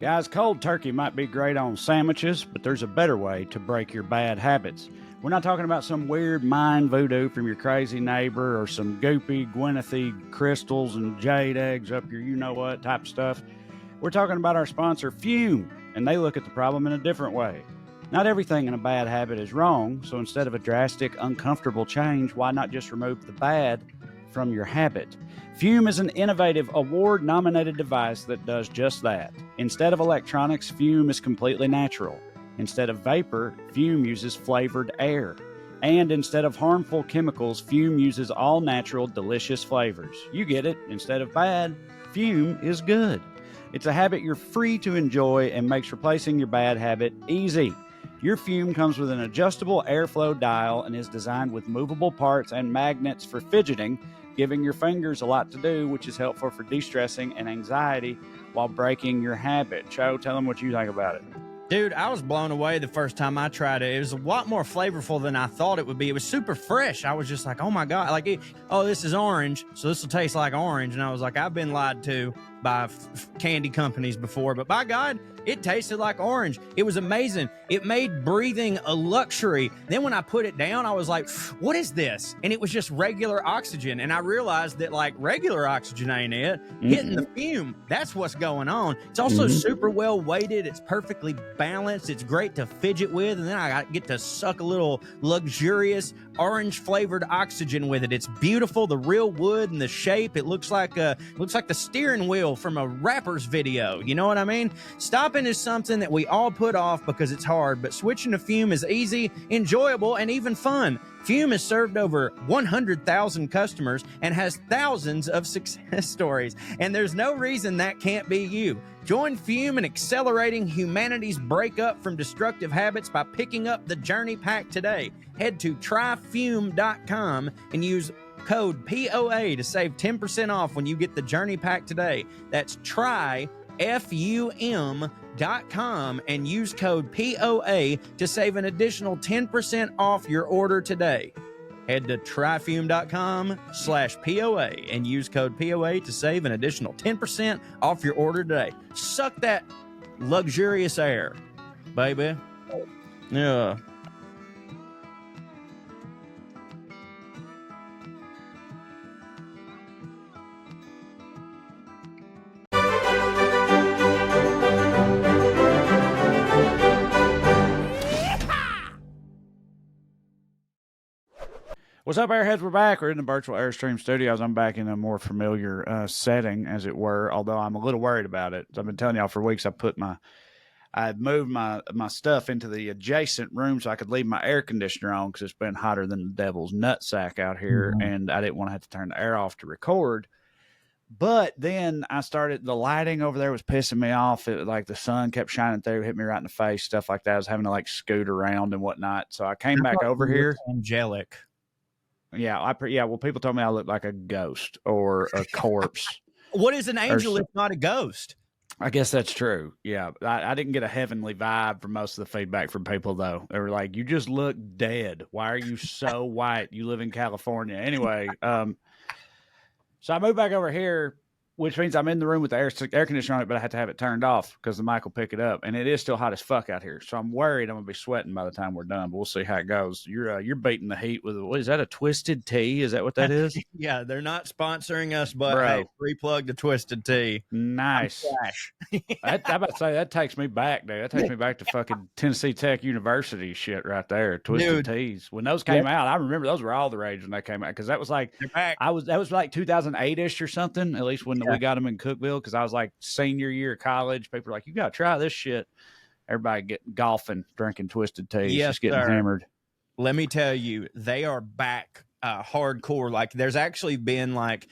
Guys, cold turkey might be great on sandwiches, but there's a better way to break your bad habits. We're not talking about some weird mind voodoo from your crazy neighbor or some goopy, Gwynethy crystals and jade eggs up your you-know-what type stuff. We're talking about our sponsor, Fume, and they look at the problem in a different way. Not everything in a bad habit is wrong, so instead of a drastic, uncomfortable change, why not just remove the bad from your habit? Fume is an innovative, award-nominated device that does just that. Instead of electronics, Fume is completely natural. Instead of vapor, Fume uses flavored air. And instead of harmful chemicals, Fume uses all-natural, delicious flavors. You get it. Instead of bad, Fume is good. It's a habit you're free to enjoy and makes replacing your bad habit easy. Your Fume comes with an adjustable airflow dial and is designed with movable parts and magnets for fidgeting, giving your fingers a lot to do, which is helpful for de-stressing and anxiety while breaking your habit. Cho, tell them what you think about it. Dude, I was blown away the first time I tried it. It was a lot more flavorful than I thought it would be. It was super fresh. I was just like, oh my God, this is orange, so this will taste like orange. And I was like, I've been lied to by candy companies before, but by God, it tasted like orange. It was amazing. It made breathing a luxury. Then when I put it down, I was like, what is this? And it was just regular oxygen. And I realized that like regular oxygen ain't it. Hitting the Fume, that's what's going on. It's also super well weighted. It's perfectly balanced. It's great to fidget with. And then I get to suck a little luxurious orange flavored oxygen with it. It's beautiful. The real wood and the shape. It looks like the steering wheel from a rapper's video. You know what I mean? Stopping is something that we all put off because it's hard, but switching to Fume is easy, enjoyable, and even fun. Fume has served over 100,000 customers and has thousands of success stories, and there's no reason that can't be you. Join Fume in accelerating humanity's breakup from destructive habits by picking up the Journey Pack today. Head to tryfume.com and use code POA to save 10% off when you get the Journey Pack today. That's tryfum.com and use code POA to save an additional 10% off your order today. Head to tryfume.com/POA and use code POA to save an additional 10% off your order today. Suck that luxurious air, baby. Yeah. What's up, Airheads? We're back. We're in the virtual Airstream studios. I'm back in a more familiar setting, as it were, although I'm a little worried about it. I've been telling y'all for weeks I moved my stuff into the adjacent room so I could leave my air conditioner on because it's been hotter than the devil's nutsack out here, and I didn't want to have to turn the air off to record. But then the lighting over there was pissing me off. Like the sun kept shining through, hit me right in the face, stuff like that. I was having to like scoot around and whatnot. So I came back over here. Angelic. Yeah, well, people told me I look like a ghost or a corpse. What is an angel if not a ghost? I guess that's true. Yeah, I didn't get a heavenly vibe from most of the feedback from people, though. They were like, you just look dead. Why are you so white? You live in California. Anyway, so I moved back over here, which means I'm in the room with the air conditioner on it, but I had to have it turned off because the mic will pick it up. And it is still hot as fuck out here. So I'm worried I'm going to be sweating by the time we're done, but we'll see how it goes. You're beating the heat with, what is that, a Twisted Tea? Is that what that is? Yeah, they're not sponsoring us, but hey, free plug to Twisted Tea. Nice. I'm about to say, that takes me back, dude. That takes me back to fucking Tennessee Tech University shit right there. Twisted Teas. When those came out, I remember those were all the rage when they came out because that was like, that was like 2008-ish or something, at least when we got them in Cookville, because I was like senior year of college. People were like, you got to try this shit. Everybody getting golfing, drinking Twisted Teas, just getting hammered. Let me tell you, they are back hardcore. Like there's actually been like,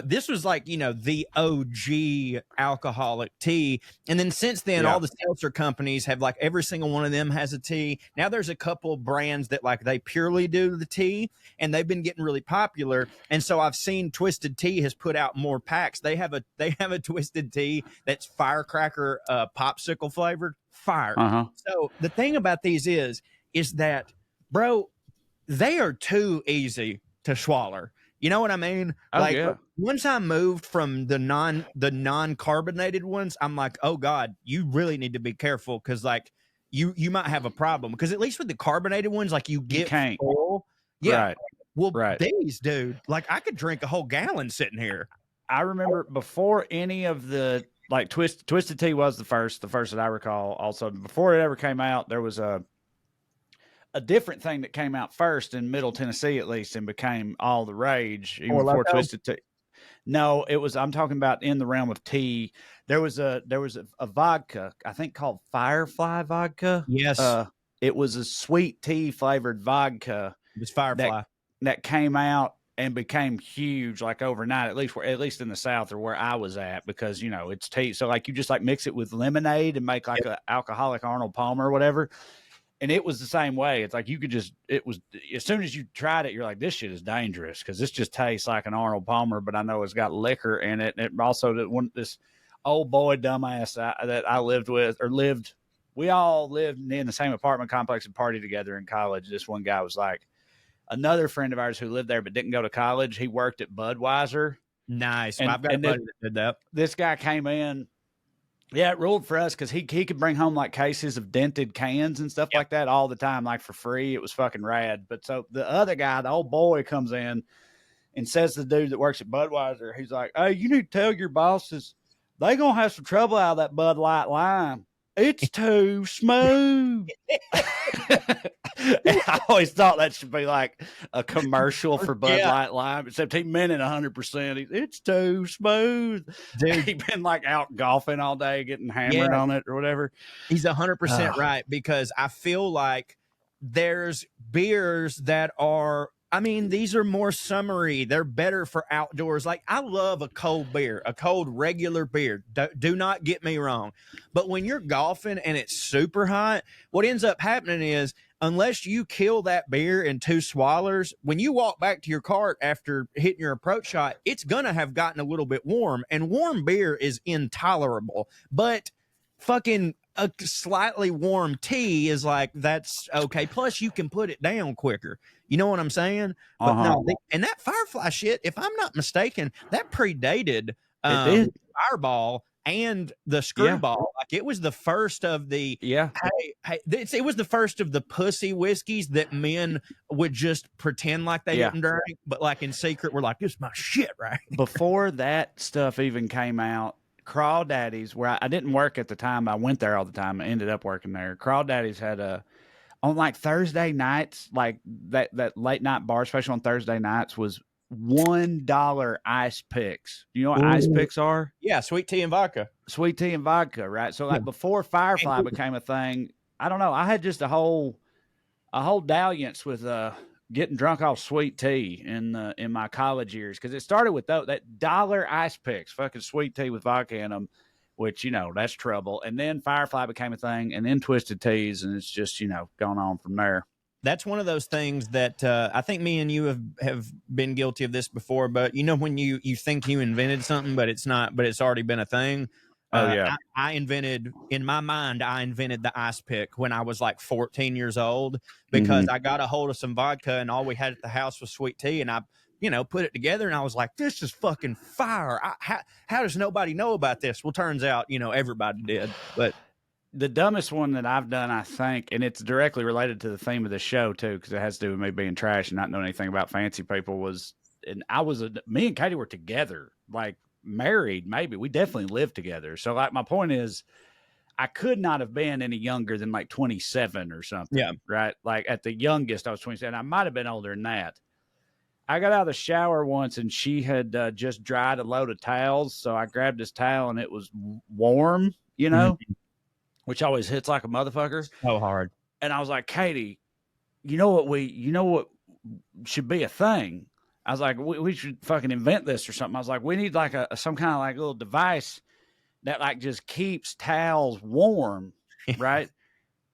this was like, the OG alcoholic tea. And then since then, all the seltzer companies have like every single one of them has a tea. Now there's a couple brands that like they purely do the tea and they've been getting really popular. And so I've seen Twisted Tea has put out more packs. They have a Twisted Tea that's firecracker popsicle flavored fire. So the thing about these is that, bro, they are too easy to swallow. You know what I mean? Oh, Like yeah. once I moved from the non carbonated ones, I'm like, oh God, you really need to be careful because like you might have a problem. Because at least with the carbonated ones, like you You get can't. full. Yeah. Right. Well, Right. these, dude, like I could drink a whole gallon sitting here. I remember before any of the like Twisted Tea was the first that I recall. Also, before it ever came out, there was a different thing that came out first in Middle Tennessee, at least, and became all the rage even Or before loco? Twisted Tea. No, it was. I'm talking about in the realm of tea. There was a vodka, I think called Firefly vodka. Yes, It was a sweet tea flavored vodka it was that Firefly. that came out and became huge like overnight, at least in the South or where I was at, because it's tea. So like you just like mix it with lemonade and make like Yep. a alcoholic Arnold Palmer or whatever. And it was the same way. It's like it was, as soon as you tried it, you're like, this shit is dangerous because this just tastes like an Arnold Palmer, but I know it's got liquor in it. And it also, this old boy dumbass that I lived with, we all lived in the same apartment complex and partied together in college. This one guy was like, another friend of ours who lived there but didn't go to college. He worked at Budweiser. Nice. Well, And, I've got a and buddy that did that. this guy came in. Yeah, it ruled for us because he could bring home like cases of dented cans and stuff like that all the time, like for free. It was fucking rad. But so the other guy, the old boy, comes in and says to the dude that works at Budweiser, he's like, "Hey, you need to tell your bosses they gonna have some trouble out of that Bud Light lime. It's too smooth." And I always thought that should be like a commercial for Bud Light Lime, except he meant it 100%. It's too smooth. Dude, He'd been like out golfing all day, getting hammered on it or whatever. he's 100% right, because I feel like there's beers that are, I mean, these are more summery. They're better for outdoors. Like I love a cold beer, a cold regular beer. Do not get me wrong. But when you're golfing and it's super hot, what ends up happening is, unless you kill that beer in 2 swallers, when you walk back to your cart after hitting your approach shot, it's going to have gotten a little bit warm, and warm beer is intolerable. But fucking a slightly warm tea is like, that's okay. Plus you can put it down quicker. You know what I'm saying? But no, and that Firefly shit, if I'm not mistaken, that predated Fireball and the Screwball. Like it was the first of the it was the first of the pussy whiskeys that men would just pretend like they didn't drink, but like in secret we're like, this is my shit, right? Before that stuff even came out, Crawdaddy's, where I didn't work at the time, I went there all the time. I ended up working there. Crawdaddy's had on like Thursday nights, like that late night bar special on Thursday nights was $1 ice picks. Do you know what ice picks are? Yeah, sweet tea and vodka. Sweet tea and vodka, right? So like before Firefly became a thing, I don't know. I had just a whole dalliance with getting drunk off sweet tea in my college years, because it started with that dollar ice picks, fucking sweet tea with vodka in them, which that's trouble. And then Firefly became a thing, and then Twisted Teas, and it's just gone on from there. That's one of those things that I think me and you have been guilty of this before. But when you think you invented something, but it's not, but it's already been a thing. I invented, in my mind, I invented the ice pick when I was like 14 years old, because I got a hold of some vodka and all we had at the house was sweet tea, and I put it together and I was like, this is fucking fire. How does nobody know about this? Well, turns out everybody did. But the dumbest one that I've done, I think, and it's directly related to the theme of the show too, because it has to do with me being trash and not knowing anything about fancy people, was, and me and Katie were together, like married, maybe. We definitely lived together. So like my point is, I could not have been any younger than like 27 or something. Yeah. Right. Like at the youngest, I was 27. I might have been older than that. I got out of the shower once and she had just dried a load of towels. So I grabbed this towel and it was warm, which always hits like a motherfucker. So hard. And I was like, Katie, you know what should be a thing? I was like, we should fucking invent this or something. I was like, we need like some kind of like little device that like just keeps towels warm, right?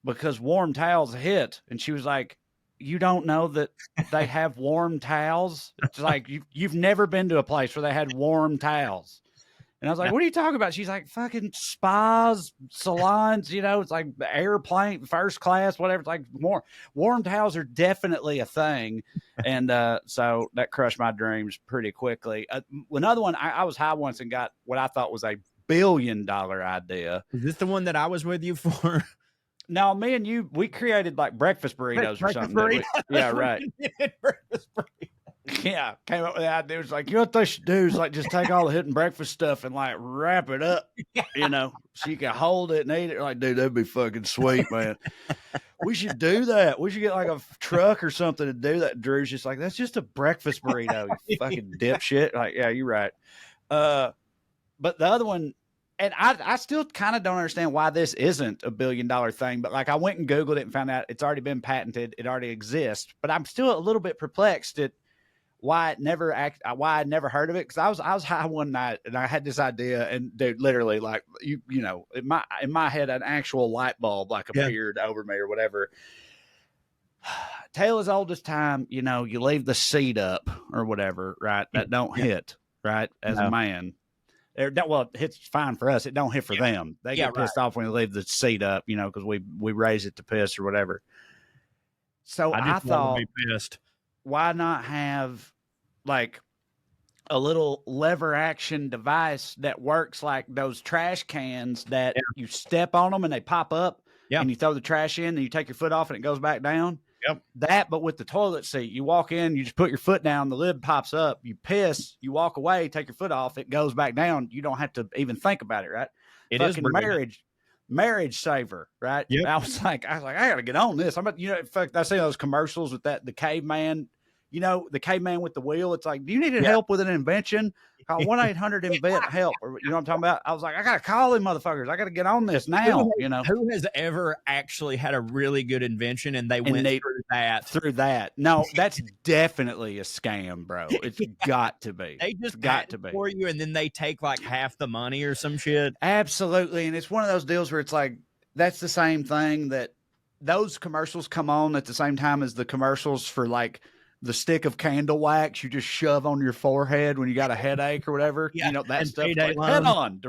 Because warm towels hit. And she was like, you don't know that they have warm towels? It's like you've never been to a place where they had warm towels. And I was like, what are you talking about? She's like, fucking spas, salons, it's like airplane, first class, whatever. It's like warm towels are definitely a thing. And so that crushed my dreams pretty quickly. Another one, I was high once and got what I thought was a $1 billion idea. Is this the one that I was with you for? No, me and you, we created like breakfast burritos or something. Yeah, right. Breakfast burritos. Yeah, came up with the idea. It was like, what they should do is like just take all the hidden breakfast stuff and like wrap it up, so you can hold it and eat it. Like, dude, that'd be fucking sweet, man. We should do that. We should get like a truck or something to do that. Drew's just like, that's just a breakfast burrito, you fucking dipshit. Like, yeah, you're right. But the other one, and I still kind of don't understand why this isn't a $1 billion thing, but like I went and Googled it and found out it's already been patented. It already exists, but I'm still a little bit perplexed at why I never heard of it. Cause I was high one night and I had this idea, and dude, literally like in my head, an actual light bulb like appeared over me or whatever. Tale as old as time, you leave the seat up or whatever, right? That don't hit, right? As a man. Well, it's fine for us. It don't hit for them. They get pissed off when they leave the seat up, because we raise it to piss or whatever. So I thought, be pissed. Why not have like a little lever action device that works like those trash cans that you step on them and they pop up and you throw the trash in and you take your foot off and it goes back down. Yep. That, but with the toilet seat, you walk in, you just put your foot down, the lid pops up, you piss, you walk away, take your foot off, it goes back down. You don't have to even think about it, right? It is marriage saver, right? Yep. I was like, I gotta get on this. I'm about, in fact, I see those commercials with the caveman, the caveman with the wheel. It's like, do you need help with an invention? Call 1-800-INVENT-HELP. Or, you know what I'm talking about? I was like, I gotta call them motherfuckers. I gotta get on this now. Who has ever actually had a really good invention and they went through that? No, that's definitely a scam, bro. It's got to be. They just got to be for you, and then they take like half the money or some shit. Absolutely, and it's one of those deals where it's like that's the same thing that those commercials come on at the same time as the commercials for like the stick of candle wax you just shove on your forehead when you got a headache or whatever. That stuff. Like, head on,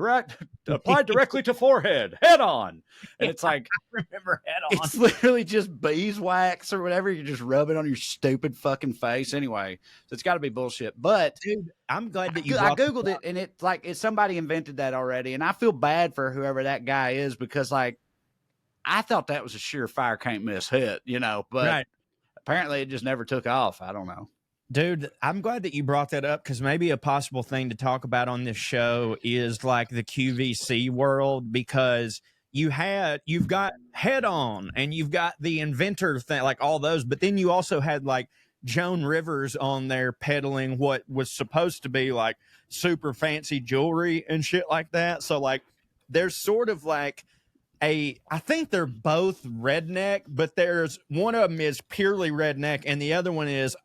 apply directly to forehead, head on. And it's like, I remember head on. It's literally just beeswax or whatever. You just rub it on your stupid fucking face anyway. So it's got to be bullshit. But dude, I'm glad that I Googled it, and it's like, somebody invented that already. And I feel bad for whoever that guy is, because like, I thought that was a surefire can't miss hit, but right. Apparently it just never took off. I don't know. Dude, I'm glad that you brought that up, because maybe a possible thing to talk about on this show is like the QVC world, because you've got Head On and you've got the inventor thing, like all those, but then you also had like Joan Rivers on there peddling what was supposed to be like super fancy jewelry and shit like that. So like there's sort of like I think they're both redneck, but there's one of them is purely redneck and the other one is,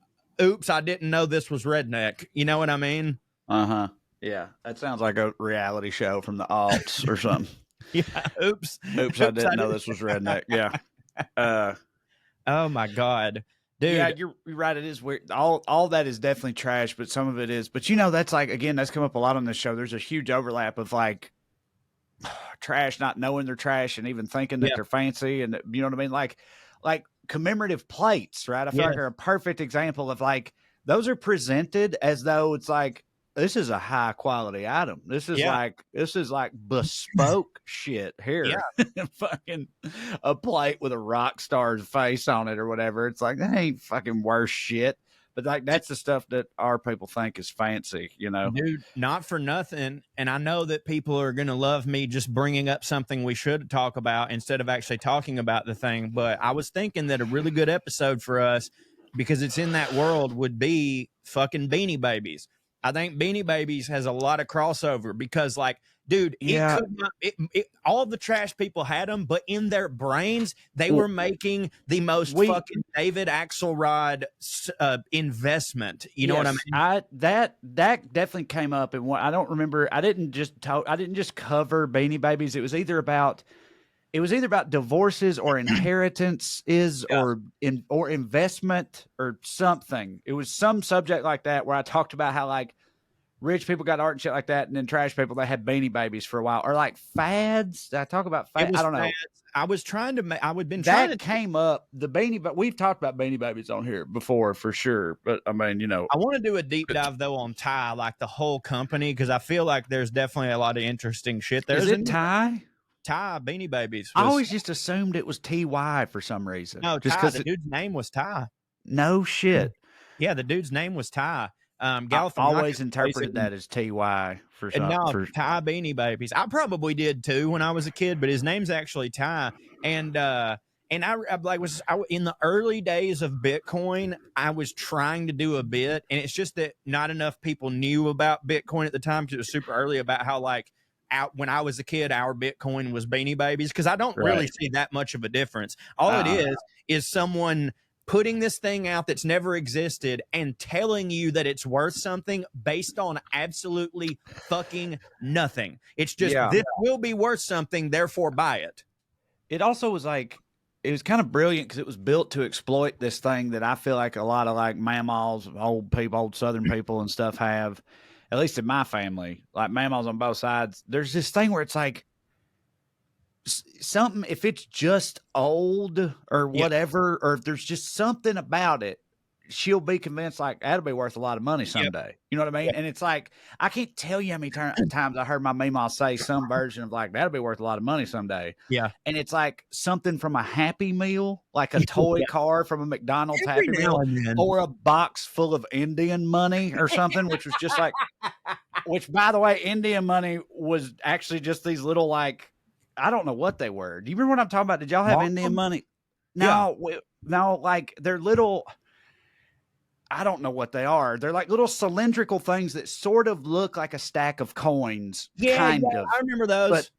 oops, I didn't know this was redneck. You know what I mean? Uh-huh. Yeah. That sounds like a reality show from the alts or something. Yeah. Oops, I didn't know this was redneck. Yeah. Oh my God. Dude. Yeah, you're right. It is weird. All that is definitely trash, but some of it is. But that's like, again, that's come up a lot on this show. There's a huge overlap of like trash, not knowing they're trash and even thinking that they're fancy, and you know what I mean? Like commemorative plates, right? I feel like are a perfect example of like those are presented as though it's like, this is a high quality item. This is like bespoke shit here. Yeah. Fucking a plate with a rock star's face on it or whatever. It's like, that ain't fucking worse shit. But like, that's the stuff that our people think is fancy, Dude, not for nothing. And I know that people are going to love me just bringing up something we should talk about instead of actually talking about the thing. But I was thinking that a really good episode for us, because it's in that world, would be fucking Beanie Babies. I think Beanie Babies has a lot of crossover because, like, dude, all the trash people had them, but in their brains, they were making the most fucking David Axelrod investment. You know what I mean? That definitely came up, and I don't remember. I didn't just cover Beanie Babies. It was either about divorces or inheritances or investment or something. It was some subject like that where I talked about how like rich people got art and shit like that, and then trash people, they had Beanie Babies for a while. Or like fads. Did I talk about fads? I don't know. I was trying to that came up. The Beanie, but we've talked about Beanie Babies on here before for sure. But I mean, you know, I want to do a deep dive though on Ty, like the whole company, because I feel like there's definitely a lot of interesting shit. Is it Ty? Ty Beanie Babies. I always just assumed it was TY for some reason. No, just Ty. The dude's name was Ty. No shit. Yeah, the dude's name was Ty. I always interpreted that as TY for some. Ty Beanie Babies. I probably did too when I was a kid, but his name's actually Ty. And I in the early days of Bitcoin, I was trying to do a bit, and it's just that not enough people knew about Bitcoin at the time because it was super early, about how like when I was a kid, our Bitcoin was Beanie Babies, because I don't really see that much of a difference. All it is someone putting this thing out that's never existed and telling you that it's worth something based on absolutely fucking nothing. It's just, this will be worth something, therefore buy it. It also was like, it was kind of brilliant because it was built to exploit this thing that I feel like a lot of like mammaws, old Southern people and stuff have, at least in my family, like mammaws on both sides. There's this thing where it's like, something, if it's just old or whatever, or if there's just something about it, she'll be convinced like that'll be worth a lot of money someday. You know what I mean? And it's like, I can't tell you how many times I heard my mama say some version of like, that'll be worth a lot of money someday. Yeah. And it's like something from a Happy Meal, like a toy car from a McDonald's Happy Meal, or a box full of Indian money or something, which was just like, which by the way, Indian money was actually just these little like, I don't know what they were. Do you remember what I'm talking about? Did y'all have Indian money? No, no, like they're little, I don't know what they are. They're like little cylindrical things that sort of look like a stack of coins. Kind of. I remember those. But,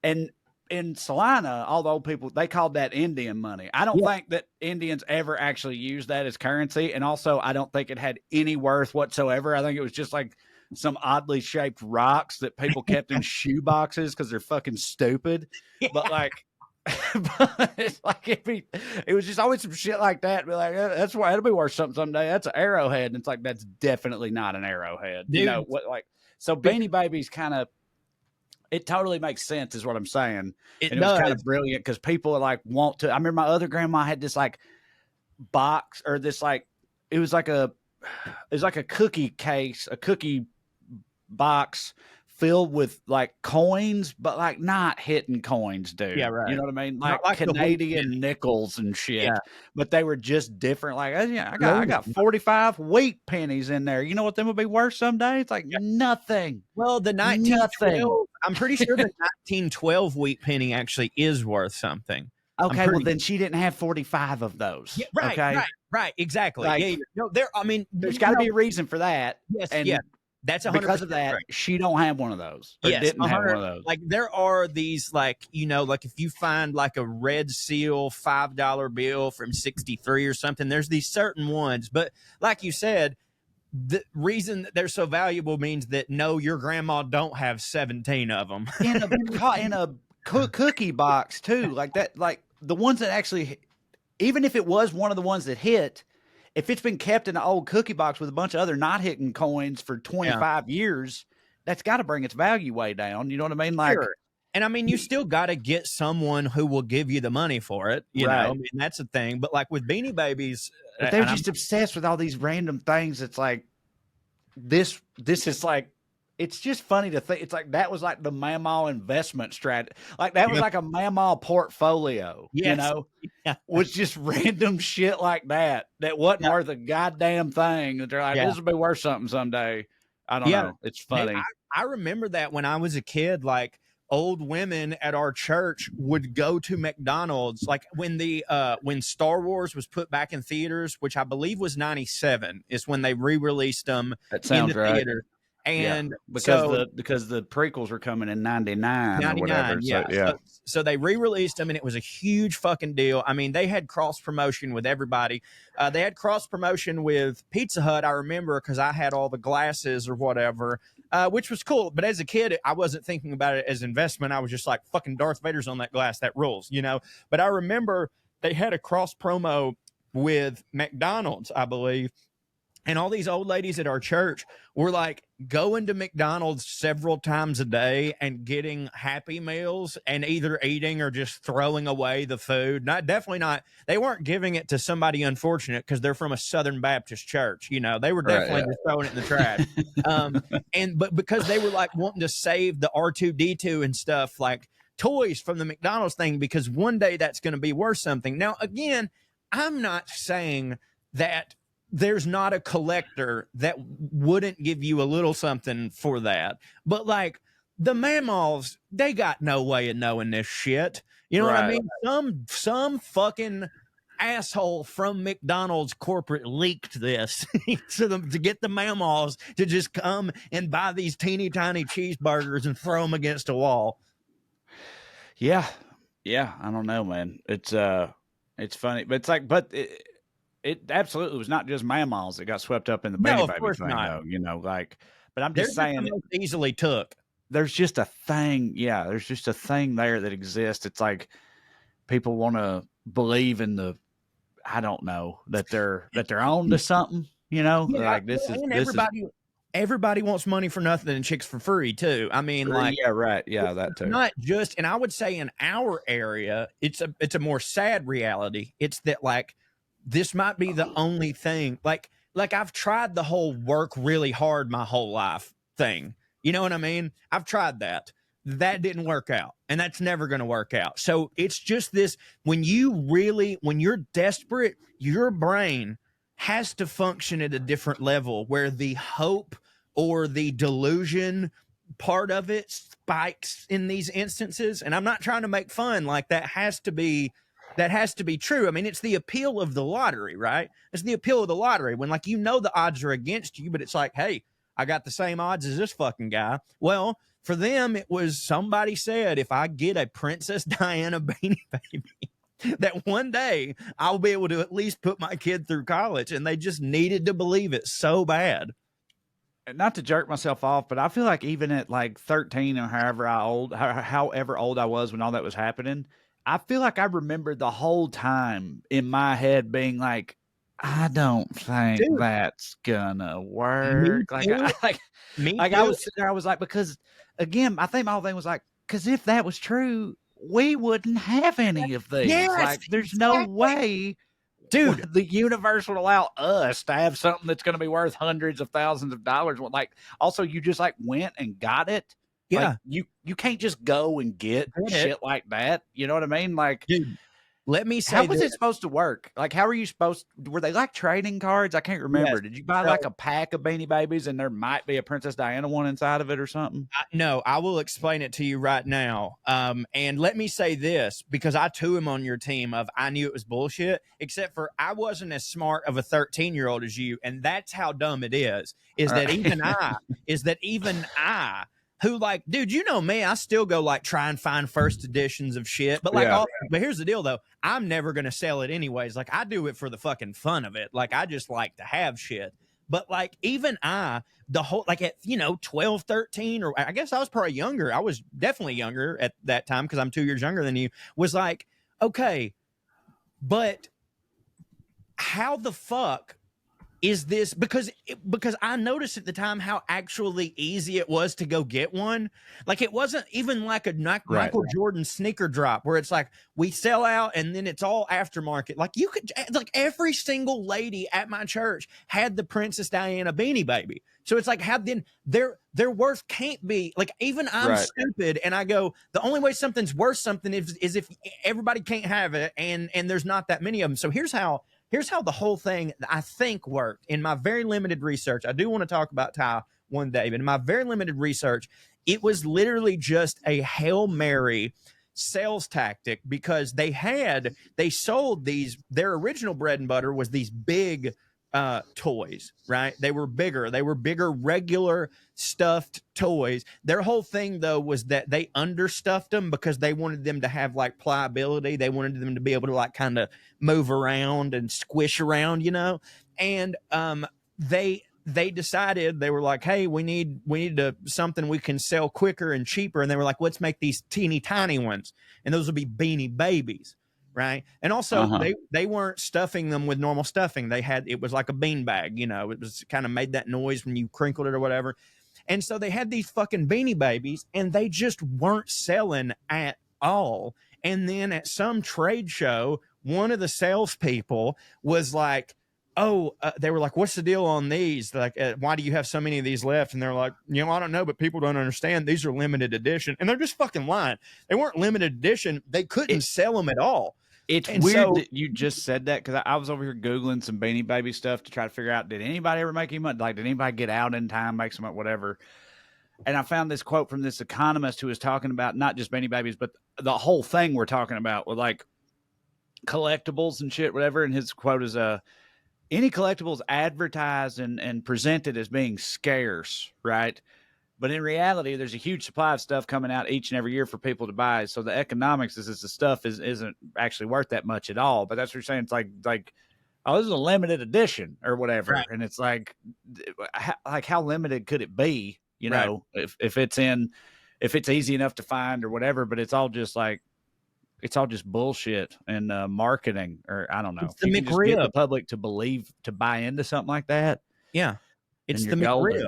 and in Salina, all the old people, they called that Indian money. I don't think that Indians ever actually used that as currency. And also, I don't think it had any worth whatsoever. I think it was just like some oddly shaped rocks that people kept in shoe boxes because they're fucking stupid. But like, but it's like it was just always some shit like that. Be like, that's why it'll be worth something someday. That's an arrowhead, and it's like that's definitely not an arrowhead. Dude. You know what? Like, so Beanie Babies kind of, it totally makes sense, is what I'm saying. It was kind of brilliant because people are like want to. I remember my other grandma had this like box, or this like it was like a cookie case, a cookie box filled with like coins, but like not hitting coins, dude. Yeah, right. You know what I mean? Like Canadian nickels and shit. Yeah. But they were just different. Like, I got 45 wheat pennies in there. You know what them would be worth someday? It's like nothing. Well, the 1912, I'm pretty sure the 1912 wheat penny actually is worth something. Okay, well then she didn't have 45 of those. Yeah, right, okay? right, exactly. Like, no, there's got to be a reason for that. Yes, and that's 100% because of that. Right. She don't have one of those. Or didn't have one of those. Like there are these, like, you know, like if you find like a red seal $5 bill from '63 or something, there's these certain ones. But like you said, the reason that they're so valuable means that no, your grandma don't have 17 of them in a cookie box too, like that, like the ones that actually, even if it was one of the ones that hit, if it's been kept in an old cookie box with a bunch of other not hitting coins for 25 years, that's got to bring its value way down. You know what I mean? Like, sure. And I mean, you still got to get someone who will give you the money for it. You know, I mean, that's the thing. But like with Beanie Babies, but they're just obsessed with all these random things. It's like this is like, it's just funny to think. It's like that was like the mammaw investment strategy. Like that was like a mammaw portfolio, you know, was just random shit like that wasn't worth a goddamn thing. That they're like, this will be worth something someday. I don't know. It's funny. Hey, I remember that when I was a kid, like old women at our church would go to McDonald's, like when when Star Wars was put back in theaters, which I believe was '97, is when they re-released them in the theater. And because the prequels were coming in 99 or whatever. So they re-released them, and it was a huge fucking deal. I mean, they had cross promotion with everybody. They had cross promotion with Pizza Hut, I remember, because I had all the glasses or whatever, which was cool. But as a kid, I wasn't thinking about it as investment. I was just like, fucking Darth Vader's on that glass. That rules, you know? But I remember they had a cross promo with McDonald's, I believe. And all these old ladies at our church were like going to McDonald's several times a day and getting Happy Meals and either eating or just throwing away the food. Definitely not. They weren't giving it to somebody unfortunate because they're from a Southern Baptist church. You know, they were definitely just throwing it in the trash. But because they were like wanting to save the R2D2 and stuff, like toys from the McDonald's thing, because one day that's going to be worth something. Now, again, I'm not saying that there's not a collector that wouldn't give you a little something for that. But like the mammaws, they got no way of knowing this shit. You know what I mean? Some fucking asshole from McDonald's corporate leaked this to get the mammaws to just come and buy these teeny tiny cheeseburgers and throw them against a wall. Yeah. I don't know, man. It's funny, but it's like, it absolutely was not just mammaws that got swept up in the Beanie Baby thing, though. You know, like, but I'm just saying, the most easily took. There's just a thing. Yeah, there's just a thing there that exists. It's like people want to believe in I don't know, that they're on to something. You know, like everybody wants money for nothing and chicks for free too. I mean, like, yeah, right, yeah, that too. Not just, and I would say in our area, it's a more sad reality. It's that like, this might be the only thing. Like I've tried the whole work really hard my whole life thing. You know what I mean? I've tried that. That didn't work out, and that's never going to work out. So it's just this, when you're desperate, your brain has to function at a different level where the hope or the delusion part of it spikes in these instances. And I'm not trying to make fun. Like that has to be true. I mean, it's the appeal of the lottery, right? It's the appeal of the lottery when, like, you know, the odds are against you, but it's like, hey, I got the same odds as this fucking guy. Well, for them, it was, somebody said, if I get a Princess Diana Beanie Baby, that one day I'll be able to at least put my kid through college. And they just needed to believe it so bad. Not to jerk myself off, but I feel like even at like 13 or however old I was when all that was happening, I feel like I remembered the whole time in my head being like, I don't think that's gonna work. I was sitting there, I was like, because again, I think my whole thing was like, because if that was true, we wouldn't have any of these. Yes, like, there's no way, dude, the universe would allow us to have something that's going to be worth hundreds of thousands of dollars. Like, also, you just like went and got it. Yeah. Like, you can't just go and get shit like that. You know what I mean? Like, dude, let me say, how was it supposed to work? Like, how were you were they like trading cards? I can't remember. Yes. Did you buy like a pack of Beanie Babies and there might be a Princess Diana one inside of it or something? No, I will explain it to you right now. And let me say this, because I too am on your team of, I knew it was bullshit, except for I wasn't as smart of a 13-year-old as you. And that's how dumb it is that even I, who, like, dude, you know me, I still go like try and find first editions of shit. But like, but here's the deal though. I'm never going to sell it anyways. Like, I do it for the fucking fun of it. Like, I just like to have shit. But like, even the whole, like at, 12, 13, or I guess I was probably younger. I was definitely younger at that time, because I'm 2 years younger than you, was like, okay, but how the fuck is this? Because I noticed at the time how actually easy it was to go get one. Like, it wasn't even like a Michael Jordan sneaker drop where it's like we sell out and then it's all aftermarket. Like, you could, like, every single lady at my church had the Princess Diana Beanie Baby. So it's like, how then their worth can't be like, even I'm stupid and I go, the only way something's worth something is if everybody can't have it and there's not that many of them. So here's how the whole thing, I think, worked in my very limited research. I do want to talk about Ty one day, but in my very limited research, it was literally just a Hail Mary sales tactic, because they sold these, their original bread and butter was these big toys, right? They were bigger regular stuffed toys. Their whole thing though was that they understuffed them because they wanted them to have like pliability. They wanted them to be able to like kind of move around and squish around, and they decided, they were like, hey, we need something we can sell quicker and cheaper, and they were like, let's make these teeny tiny ones, and those will be Beanie Babies, right? And also they weren't stuffing them with normal stuffing. It was like a bean bag, you know, it was kind of made that noise when you crinkled it or whatever. And so they had these fucking Beanie Babies and they just weren't selling at all. And then at some trade show, one of the salespeople was like, they were like, what's the deal on these? Like, why do you have so many of these left? And they're like, you know, I don't know, but people don't understand. These are limited edition. And they're just fucking lying. They weren't limited edition. They couldn't sell them at all. It's weird that you just said that, because I was over here Googling some Beanie Baby stuff to try to figure out, did anybody ever make any money? Like, did anybody get out in time, make some money, whatever? And I found this quote from this economist who was talking about not just Beanie Babies, but the whole thing we're talking about with like collectibles and shit, whatever. And his quote is, any collectibles advertised and presented as being scarce, right? But in reality, there's a huge supply of stuff coming out each and every year for people to buy. So the economics is the stuff isn't actually worth that much at all. But that's what you're saying. It's like, oh, this is a limited edition or whatever. Right. And it's like how limited could it be? You know, right. if it's easy enough to find or whatever, but it's all just bullshit and marketing, or I don't know. If you can just get the public to buy into something like that. Yeah. It's the McRib.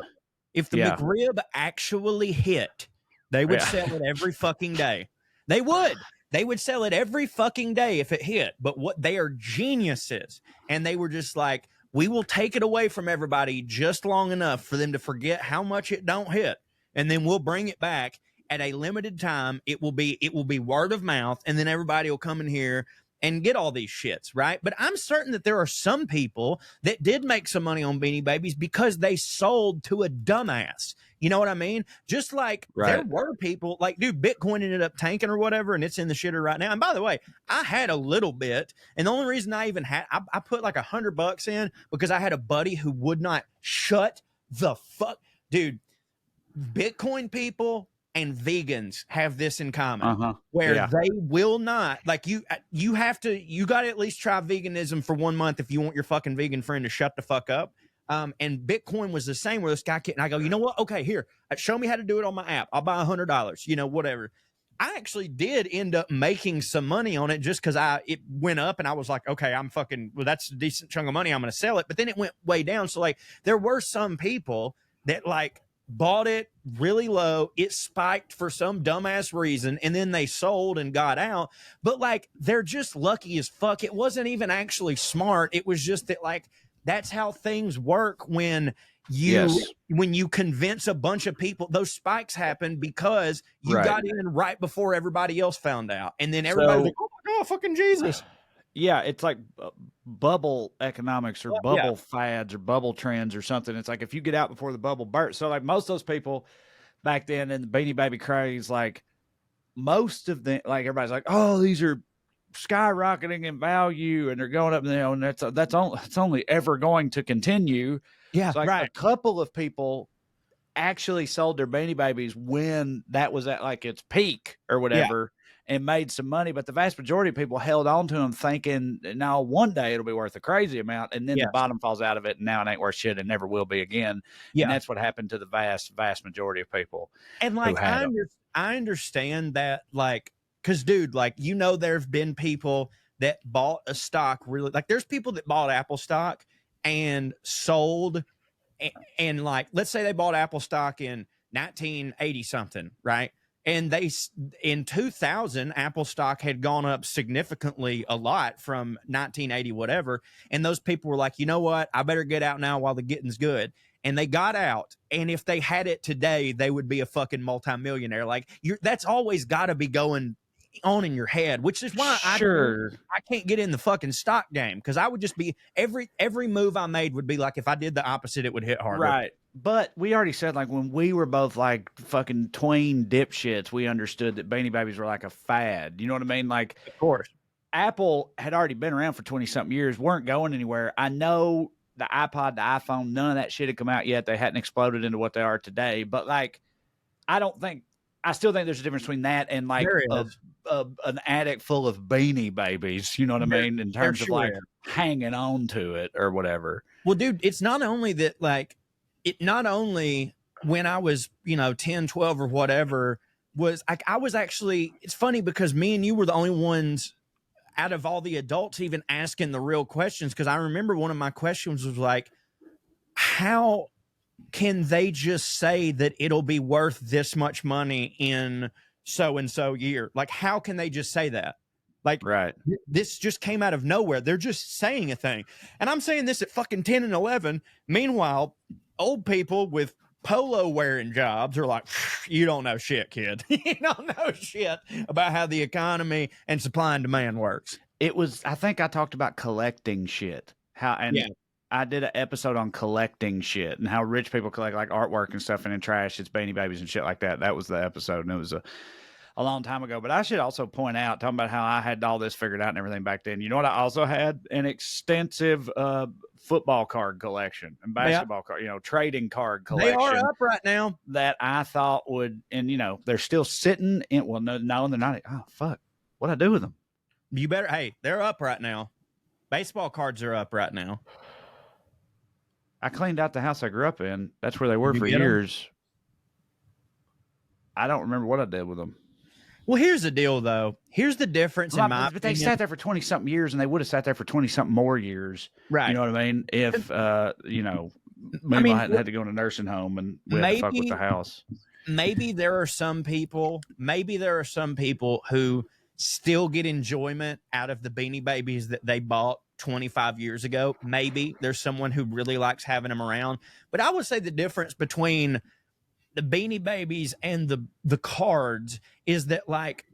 If the McRib actually hit, they would sell it every fucking day. They would sell it every fucking day if it hit. But what they are geniuses. And they were just like, we will take it away from everybody just long enough for them to forget how much it don't hit. And then we'll bring it back at a limited time. It will be word of mouth. And then everybody will come in here and get all these shits, right? But I'm certain that there are some people that did make some money on Beanie Babies because they sold to a dumbass. You know what I mean? Just like there were people like, dude, Bitcoin ended up tanking or whatever, and it's in the shitter right now. And by the way, I had a little bit, and the only reason I even had, I put like $100 in because I had a buddy who would not shut the fuck, dude. Bitcoin people and vegans have this in common, where they will not, like, you got to at least try veganism for 1 month if you want your fucking vegan friend to shut the fuck up. And Bitcoin was the same, where this guy and I go, you know what? Okay, here, show me how to do it on my app. I'll buy $100, you know, whatever. I actually did end up making some money on it just because it went up and I was like, okay, that's a decent chunk of money. I'm going to sell it. But then it went way down. So like there were some people that like bought it really low, it spiked for some dumbass reason, and then they sold and got out. But like they're just lucky as fuck. It wasn't even actually smart. It was just that like that's how things work when you convince a bunch of people. Those spikes happen because you got in right before everybody else found out, and then everybody's like, oh my god, fucking Jesus. Yeah, it's like bubble economics or bubble fads or bubble trends or something. It's like if you get out before the bubble bursts. So like most of those people back then in the Beanie Baby craze, like most of them, like everybody's like, oh, these are skyrocketing in value and they're going up, and that's only ever going to continue. Yeah, so like a couple of people actually sold their Beanie Babies when that was at like its peak or whatever. And made some money, but the vast majority of people held on to them thinking, now one day it'll be worth a crazy amount, and then the bottom falls out of it, and now it ain't worth shit and never will be again. Yeah. And that's what happened to the vast majority of people. And like I understand that, like, because dude, like, you know, there have been people that bought a stock really, like there's people that bought Apple stock and sold, and like let's say they bought Apple stock in 1980 something, right? And in 2000, Apple stock had gone up significantly a lot from 1980, whatever. And those people were like, you know what? I better get out now while the getting's good. And they got out. And if they had it today, they would be a fucking multimillionaire. Like that's always got to be going on in your head, which is why I can't get in the fucking stock game, because I would just be every move I made would be like, if I did the opposite, it would hit harder. Right. But we already said, like, when we were both like fucking tween dipshits, we understood that Beanie Babies were like a fad. You know what I mean? Like, of course, Apple had already been around for 20 something years, weren't going anywhere. I know the iPod, the iPhone, none of that shit had come out yet. They hadn't exploded into what they are today. But like, I still think there's a difference between that and like an attic full of Beanie Babies. You know what I mean? In terms of like hanging on to it or whatever. Well, dude, it's not only that, like, not only when I was, 10, 12 or whatever, was I was actually, it's funny because me and you were the only ones out of all the adults even asking the real questions. Because I remember one of my questions was like, how can they just say that it'll be worth this much money in so and so year? Like, how can they just say that? Like, Right. This just came out of nowhere. They're just saying a thing. And I'm saying this at fucking 10 and 11. Meanwhile, old people with polo wearing jobs are like, you don't know shit, kid. You don't know shit about how the economy and supply and demand works. I think I talked about collecting shit. I did an episode on collecting shit and how rich people collect like artwork and stuff and in trash. It's Beanie Babies and shit like that. That was the episode, and it was a long time ago. But I should also point out, talking about how I had all this figured out and everything back then. You know what? I also had an extensive football card collection and basketball card, trading card collection. They are up right now. That I thought would, and they're still sitting in. Well, no, they're not. Oh fuck! What'd I do with them? You better. Hey, they're up right now. Baseball cards are up right now. I cleaned out the house I grew up in. That's where they were for years. I don't remember what I did with them. Well, here's the deal, though. Here's the difference in my But they sat there for 20-something years, and they would have sat there for 20-something more years. Right. You know what I mean? If, Mama hadn't had to go in a nursing home and we had to fuck with the house. Maybe there are some people who still get enjoyment out of the Beanie Babies that they bought 25 years ago. Maybe there's someone who really likes having them around. But I would say the difference between the Beanie Babies and the cards is that, like,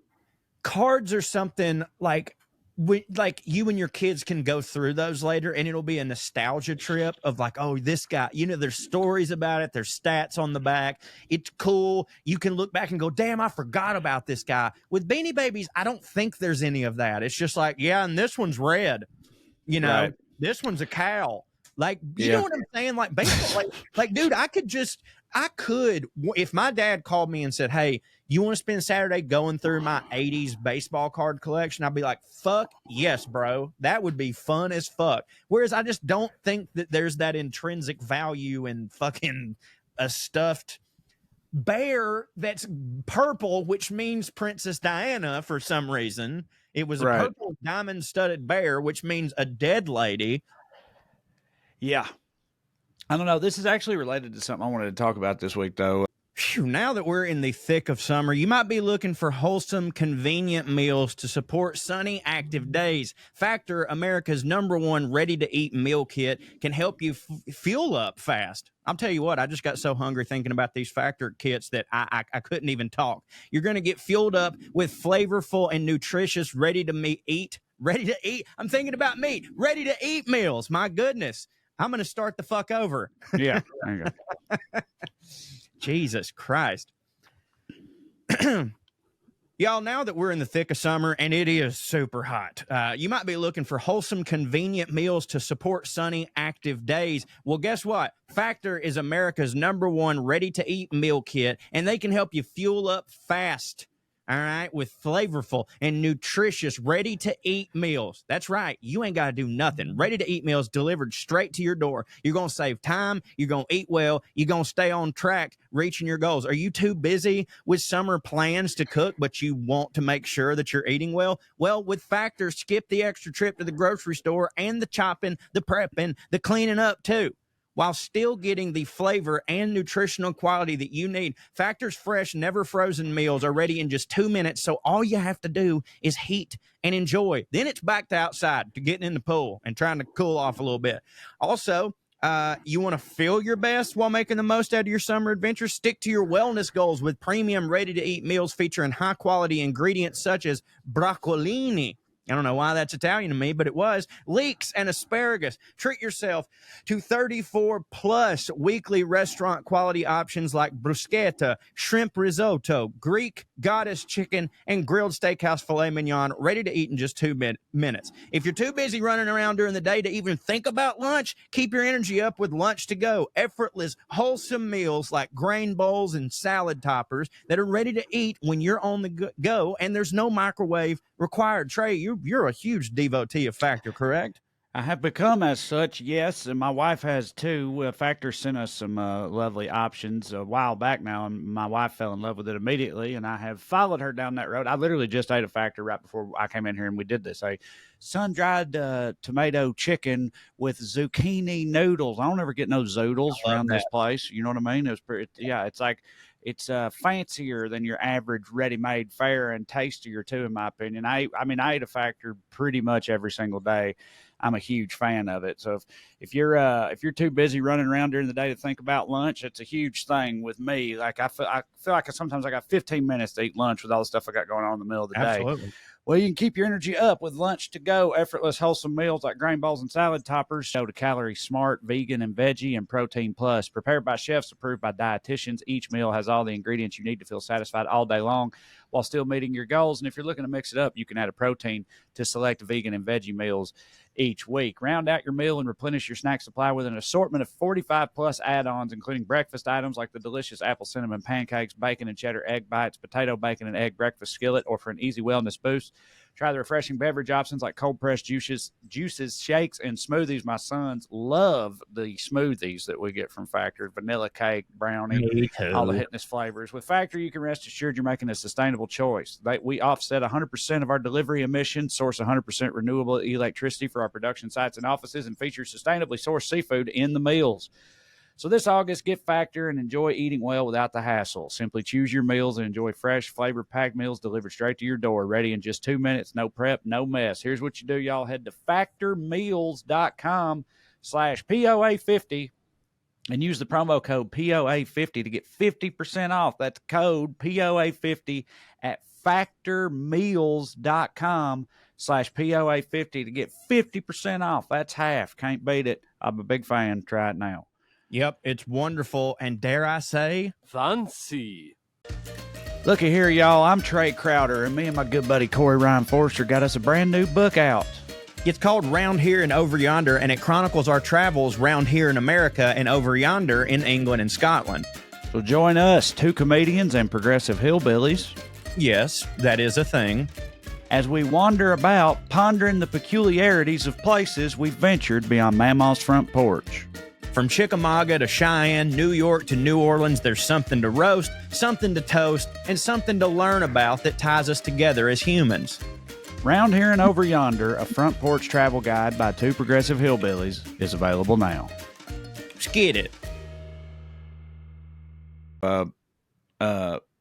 cards are something like you and your kids can go through those later, and it'll be a nostalgia trip of like, oh, this guy, there's stories about it. There's stats on the back. It's cool. You can look back and go, damn, I forgot about this guy. With Beanie Babies, I don't think there's any of that. It's just like, yeah, and this one's red. Right. This one's a cow. Like, you know what I'm saying? Like, basically, like, dude, I could, if my dad called me and said, hey, you want to spend Saturday going through my 80s baseball card collection? I'd be like, fuck yes, bro. That would be fun as fuck. Whereas I just don't think that there's that intrinsic value in fucking a stuffed bear that's purple, which means Princess Diana for some reason. It was a purple diamond-studded bear, which means a dead lady. Yeah. I don't know. This is actually related to something I wanted to talk about this week, though. Phew, now that we're in the thick of summer, you might be looking for wholesome, convenient meals to support sunny, active days. Factor, America's #1 ready-to-eat meal kit, can help you fuel up fast. I'll tell you what, I just got so hungry thinking about these Factor kits that I couldn't even talk. You're going to get fueled up with flavorful and nutritious ready-to-eat. I'm thinking about meat. Ready-to-eat meals. My goodness. I'm going to start the fuck over. Yeah, there you go. Jesus Christ. Y'all, now that we're in the thick of summer and it is super hot, you might be looking for wholesome, convenient meals to support sunny, active days. Well, guess what? Factor is America's #1 ready-to-eat meal kit, and they can help you fuel up fast. All right, with flavorful and nutritious ready-to-eat meals. That's right. You ain't got to do nothing. Ready-to-eat meals delivered straight to your door. You're going to save time. You're going to eat well. You're going to stay on track reaching your goals. Are you too busy with summer plans to cook, but you want to make sure that you're eating well? Well, with Factor, skip the extra trip to the grocery store and the chopping, the prepping, the cleaning up too, while still getting the flavor and nutritional quality that you need. Factor's fresh, never frozen meals are ready in just 2 minutes, so all you have to do is heat and enjoy. Then it's back to outside, to getting in the pool and trying to cool off a little bit. Also, you want to feel your best while making the most out of your summer adventure? Stick to your wellness goals with premium ready-to-eat meals featuring high-quality ingredients such as broccolini. I don't know why that's Italian to me, but it was. Leeks and asparagus. Treat yourself to 34 plus weekly restaurant quality options like bruschetta, shrimp risotto, Greek goddess chicken, and grilled steakhouse filet mignon, ready to eat in just 2 minutes. If you're too busy running around during the day to even think about lunch, keep your energy up with lunch to go. Effortless, wholesome meals like grain bowls and salad toppers that are ready to eat when you're on the go, and there's no microwave required. Trey, you're a huge devotee of Factor, correct? I have become as such, yes, and my wife has too. Factor sent us some lovely options a while back now, and my wife fell in love with it immediately, and I have followed her down that road. I literally just ate a Factor right before I came in here, and we did this a sun-dried tomato chicken with zucchini noodles. I don't ever get no zoodles I love around that. this place. You know what I mean? It was pretty, yeah. It's like it's fancier than your average ready-made fare and tastier too, in my opinion. I ate a Factor pretty much every single day. I'm a huge fan of it. So if you're too busy running around during the day to think about lunch, it's a huge thing with me. Like I feel like sometimes I got 15 minutes to eat lunch with all the stuff I got going on in the middle of the day. Absolutely. Well, you can keep your energy up with lunch to go, effortless, wholesome meals like grain bowls and salad toppers, show to calorie smart, vegan and veggie, and protein plus. Prepared by chefs approved by dietitians, each meal has all the ingredients you need to feel satisfied all day long while still meeting your goals. And if you're looking to mix it up, you can add a protein to select vegan and veggie meals each week. Round out your meal and replenish your snack supply with an assortment of 45 plus add-ons, including breakfast items like the delicious apple cinnamon pancakes, bacon and cheddar egg bites, potato bacon and egg breakfast skillet, or for an easy wellness boost, try the refreshing beverage options like cold pressed juices, shakes, and smoothies. My sons love the smoothies that we get from Factor: vanilla cake, brownie, Me all the too. hitness flavors. With Factor, you can rest assured you're making a sustainable choice. We offset 100% of our delivery emissions, source 100% renewable electricity for our production sites and offices, and feature sustainably sourced seafood in the meals. So this August, get Factor and enjoy eating well without the hassle. Simply choose your meals and enjoy fresh, flavor-packed meals delivered straight to your door, ready in just 2 minutes. No prep, no mess. Here's what you do, y'all. Head to factormeals.com/POA50 and use the promo code POA50 to get 50% off. That's code POA50 at factormeals.com/POA50 to get 50% off. That's half. Can't beat it. I'm a big fan. Try it now. Yep, it's wonderful. And dare I say, Fancy. Looky here, y'all. I'm Trey Crowder, and me and my good buddy Corey Ryan Forrester got us a brand new book out. it's called Round Here and Over Yonder, and it chronicles our travels round here in America and over yonder in England and Scotland. So join us, two comedians and progressive hillbillies, Yes, that is a thing. as we wander about pondering the peculiarities of places we've ventured beyond Mamaw's front porch. From Chickamauga to Cheyenne, New York to New Orleans, there's something to roast, something to toast, and something to learn about that ties us together as humans. Round Here and Over Yonder, a front porch travel guide by two progressive hillbillies, is available now. Skid it.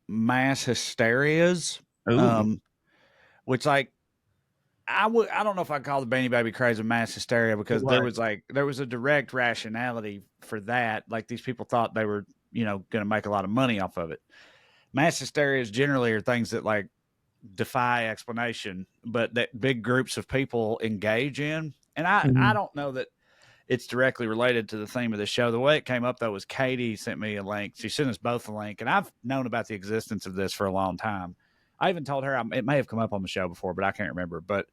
Mass hysterias, Ooh. which I don't know if I call the Beanie Baby craze a mass hysteria, because there was a direct rationality for that. Like, these people thought they were, going to make a lot of money off of it. Mass hysterias generally are things that defy explanation, but that big groups of people engage in. And I don't know that it's directly related to the theme of the show. The way it came up, though, was Katie sent me a link. She sent us both a link, and I've known about the existence of this for a long time. I even told her it may have come up on the show before, but I can't remember. But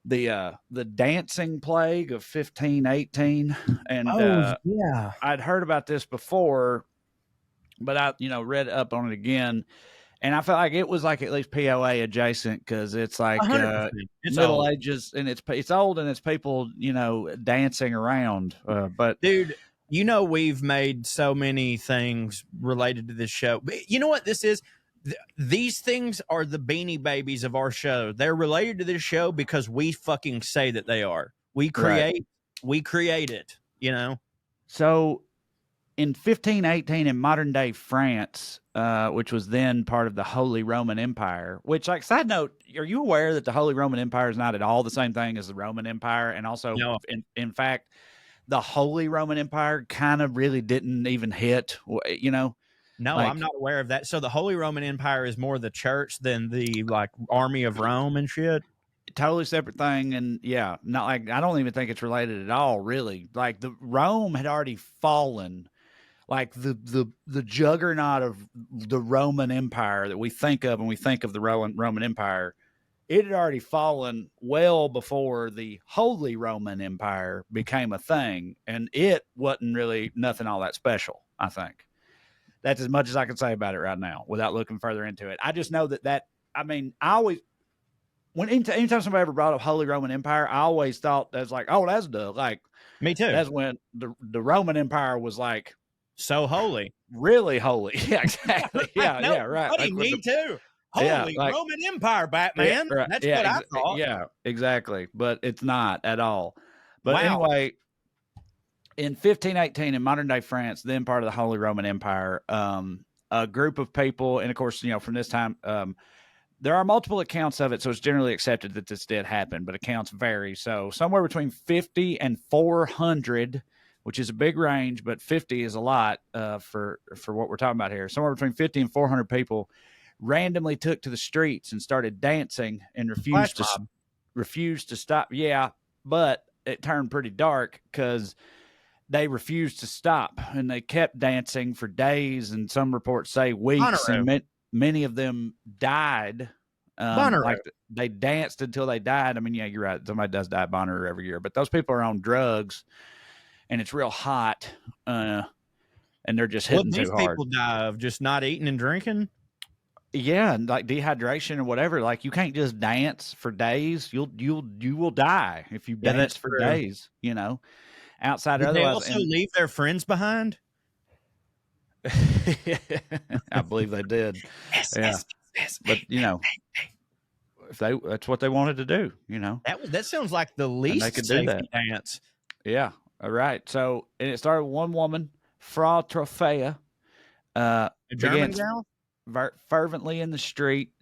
the dancing plague of 1518, and yeah. I'd heard about this before, but I read up on it again, and I felt like it was at least POA adjacent, because it's 100%. It's Middle old. Ages, and it's old, and it's people dancing around. But Dude, we've made so many things related to this show. But you know what this is? These things are the Beanie Babies of our show. They're related to this show because we fucking say that they are. We create it, So in 1518, in modern day France, which was then part of the Holy Roman Empire, which, side note, are you aware that the Holy Roman Empire is not at all the same thing as the Roman Empire? And also, No. in fact, the Holy Roman Empire kind of really didn't even hit, No, I'm not aware of that. So the Holy Roman Empire is more the church than the army of Rome and shit. Totally separate thing. And yeah, not I don't even think it's related at all, really. The Rome had already fallen. The juggernaut of the Roman Empire that we think of when we think of the Roman Empire, it had already fallen well before the Holy Roman Empire became a thing, and it wasn't really nothing all that special, I think. That's as much as I can say about it right now without looking further into it. I just know I Anytime somebody ever brought up Holy Roman Empire, I always thought that's like, oh, that's Me too. that's when the Roman Empire was like So holy. really holy. Yeah, exactly. I Yeah, know, yeah, right. buddy, Like with me too. yeah, Holy like Roman Empire, yeah, Batman. right, That's yeah, what I thought. yeah, exactly. But it's not at all. But Wow. anyway, in 1518 in modern day France, then part of the Holy Roman Empire, a group of people, and of course, from this time, there are multiple accounts of it, so it's generally accepted that this did happen, but accounts vary. So somewhere between 50 and 400, which is a big range, but 50 is a lot for what we're talking about here. Somewhere between 50 and 400 people randomly took to the streets and started dancing and Flash mob. refused to stop. Yeah, but it turned pretty dark because they refused to stop and they kept dancing for days and some reports say weeks, Bonnaroo. and many of them died. Bonnaroo. Like they danced until they died. I mean, yeah, you're right. Somebody does die at Bonnaroo every year, but those people are on drugs and it's real hot, and they're just hitting What these too hard. people die of? Just not eating and drinking? Yeah, and like dehydration or whatever. Like you can't just dance for days. You will die if you Yeah, dance that's for true. days. Outside Did or they otherwise. also leave their friends behind? I believe they did. Yeah, but if that's what they wanted to do, that sounds like the and they least could do safety that. dance. Yeah, all right. So, and it started with one woman, Frau Trophea, A German began gal? fervently in the street.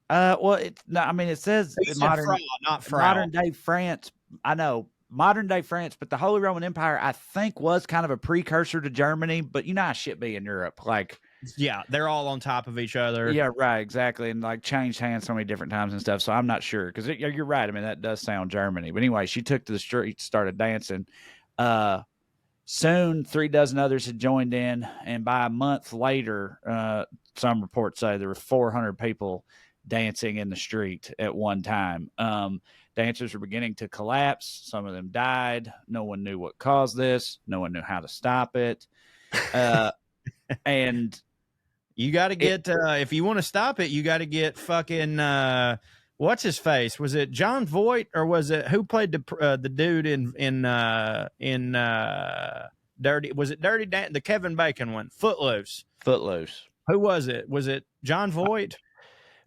Well, it's no, I mean, it says You said Frau, not Frau. modern day France. I know modern day France, but the Holy Roman Empire, I think, was kind of a precursor to Germany. But you know how shit be in Europe, like. Yeah, they're all on top of each other. Yeah, right, exactly, and like changed hands so many different times and stuff. So I'm not sure because you're right. I mean, that does sound Germany. But anyway, she took to the streets, started dancing. Soon, 36 others had joined in, and by a month later, some reports say there were 400 people dancing in the street at one time. Dancers were beginning to collapse. Some of them died. No one knew what caused this. No one knew how to stop it. And you got to get if you want to stop it, you got to get fucking what's his face? Was it John Voight or was it who played the dude in Dirty? Was it Dirty Dan? The Kevin Bacon one, Footloose. Who was it? Was it John Voight?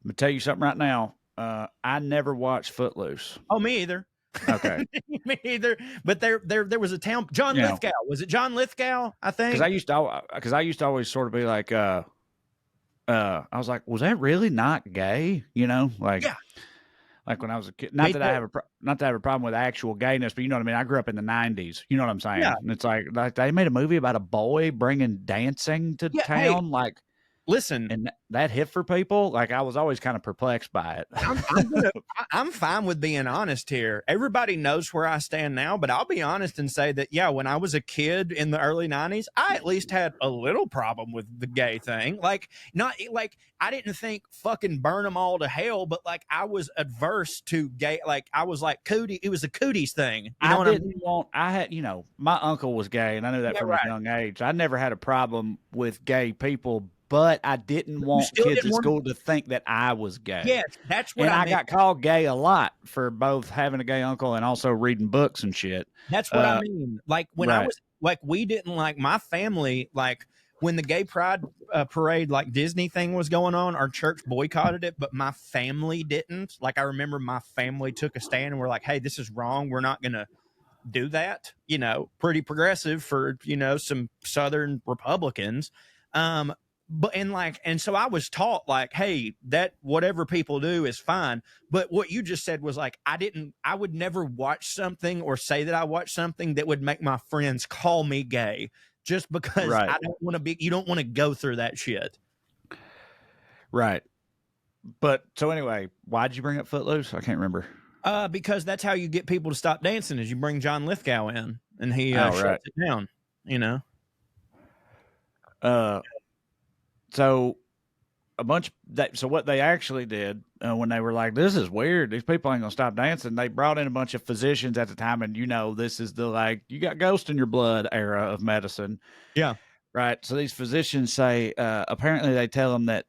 I'm gonna tell you something right now. I never watched Footloose. Oh, me either. Okay. Me either. But there was a town. John Lithgow. Was it John Lithgow? I think. Because I used to always sort of be like, I was like, was that really not gay? Like, yeah. Like when I was a kid. Not that I have a problem with actual gayness, but you know what I mean. I grew up in the '90s. You know what I'm saying? Yeah. And it's like they made a movie about a boy bringing dancing to town. Hey, like, listen, and that hit for people. Like I was always kind of perplexed by it. I'm fine with being honest here. Everybody knows where I stand now, but I'll be honest and say that, yeah, when I was a kid in the early 90s, I at least had a little problem with the gay thing. Like, not like I didn't think fucking burn them all to hell, but like I was adverse to gay. Like I was like cootie. It was a cooties thing. You know I had, my uncle was gay and I knew that from a young age. I never had a problem with gay people, but I didn't want kids in school to think that I was gay. Yeah, that's what I got called gay a lot for both having a gay uncle and also reading books and shit. That's what I mean. Like when I was like, we didn't like my family, like when the gay pride parade, like Disney thing was going on, our church boycotted it, but my family didn't. Like I remember my family took a stand and we're like, hey, this is wrong. We're not going to do that. Pretty progressive for, some Southern Republicans. And so I was taught like, hey, that whatever people do is fine. But what you just said was like, I would never watch something or say that I watched something that would make my friends call me gay just because I don't want to be, you don't want to go through that shit. Right. But so anyway, why'd you bring up Footloose? I can't remember. Because that's how you get people to stop dancing is you bring John Lithgow in and he shuts it down, So what they actually did when they were like, this is weird, these people ain't gonna stop dancing, they brought in a bunch of physicians at the time, and this is the like you got ghost in your blood era of medicine. Yeah. Right. So these physicians say apparently they tell them that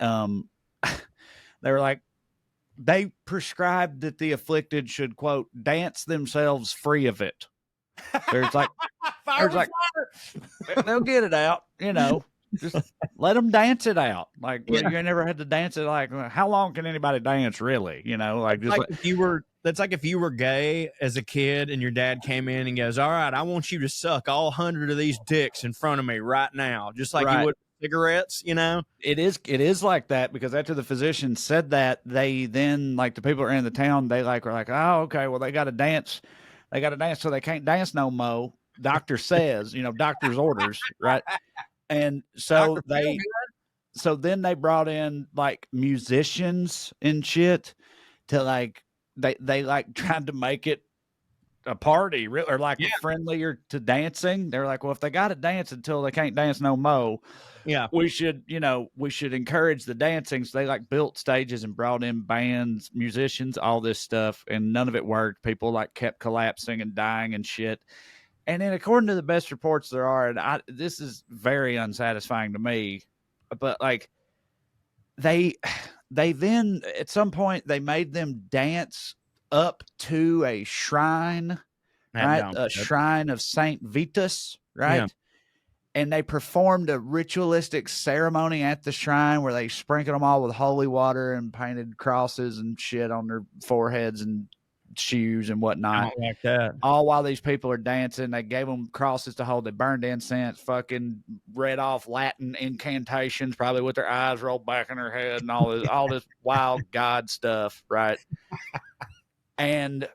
they were like, they prescribed that the afflicted should, quote, dance themselves free of it. There's like, Fire there's with like, fire. they'll get it out, you know, just let them dance it out. Like, well, Yeah. you never had to dance it. Like, how long can anybody dance really? You know, like, just Like like, if you were, that's like if you were gay as a kid and your dad came in and goes, all right, I want you to suck all 100 of these dicks in front of me right now, just like you right. would cigarettes, you know? It is like that, because after the physician said that, they then, like, the people around the town, they like were like, oh, okay, well, they got to dance, so they can't dance no more. Doctor says, you know, doctor's orders, right? And Dr. Feelgood. so then they brought in like musicians and shit to like, they like tried to make it a party, or like Yeah. friendlier to dancing. They're like, well, if they got to dance until they can't dance no more, Yeah. we should encourage the dancing. So they like built stages and brought in bands, musicians, all this stuff, and none of it worked. People like kept collapsing and dying and shit. And then, according to the best reports there are, and this is very unsatisfying to me, but like they then at some point they made them dance up to a shrine, That right? dumb A shit. shrine of Saint Vitus, right? Yeah. And they performed a ritualistic ceremony at the shrine where they sprinkled them all with holy water and painted crosses and shit on their foreheads and shoes and I whatnot. don't like that. All while these people are dancing. They gave them crosses to hold. They burned incense, fucking read off Latin incantations, probably with their eyes rolled back in their head and all this wild God stuff, right? And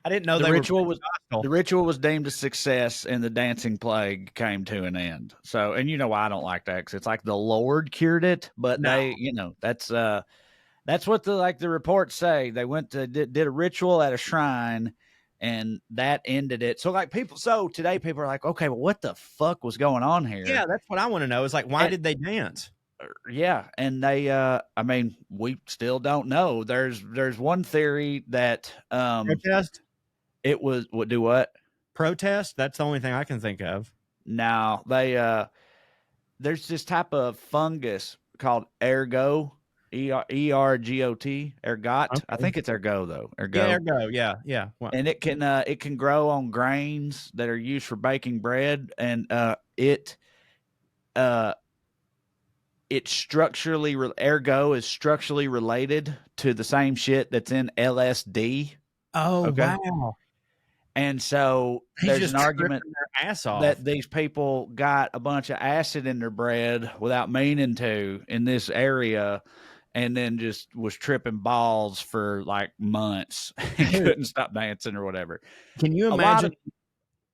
I didn't know the they ritual were the ritual was deemed a success, and the dancing plague came to an end. So, and you know why I don't like that, because it's like the Lord cured it, but No. they, you know, that's what the reports say. They went to did a ritual at a shrine, and that ended it. So like today people are like, okay, well, what the fuck was going on here? Yeah, that's what I want to know. Is like, why did they dance? Yeah, and they I mean, we still don't know. There's one theory that Protest? it was what? Protest? That's the only thing I can think of. Now, there's this type of fungus called ergot, ergot, ergot. Okay. I think it's ergot though. Ergot. Yeah, ergo. Yeah. Well, And it can grow on grains that are used for baking bread, and it's structurally ergo is structurally related to the same shit that's in LSD. oh Okay. wow. And so He's there's just an argument their ass off. that these people got a bunch of acid in their bread without meaning to in this area, and then just was tripping balls for like months and couldn't stop dancing or whatever. Can you A lot imagine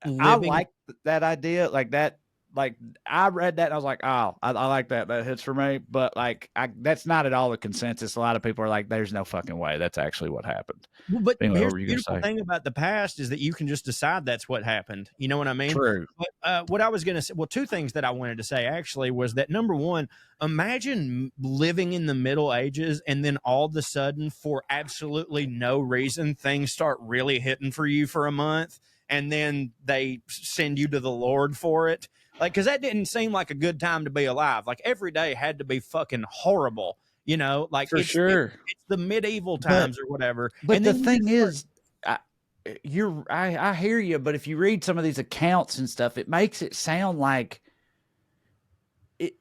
of, I living? like that idea, like that. Like I read that and I was like, oh, I like that. That hits for me. But like, that's not at all the consensus. A lot of people are like, there's no fucking way that's actually what happened. Well, but Anyway, here's what were the you gonna beautiful say? thing about the past is that you can just decide that's what happened. You know what I mean? True. But what I was going to say, well, two things that I wanted to say actually was that number one, imagine living in the Middle Ages and then all of a sudden, for absolutely no reason, things start really hitting for you for a month, and then they send you to the Lord for it. Like, because that didn't seem like a good time to be alive. Like every day had to be fucking horrible. You know, like For sure. it's the medieval times or whatever. But and the then thing is, I hear you, but if you read some of these accounts and stuff, it makes it sound like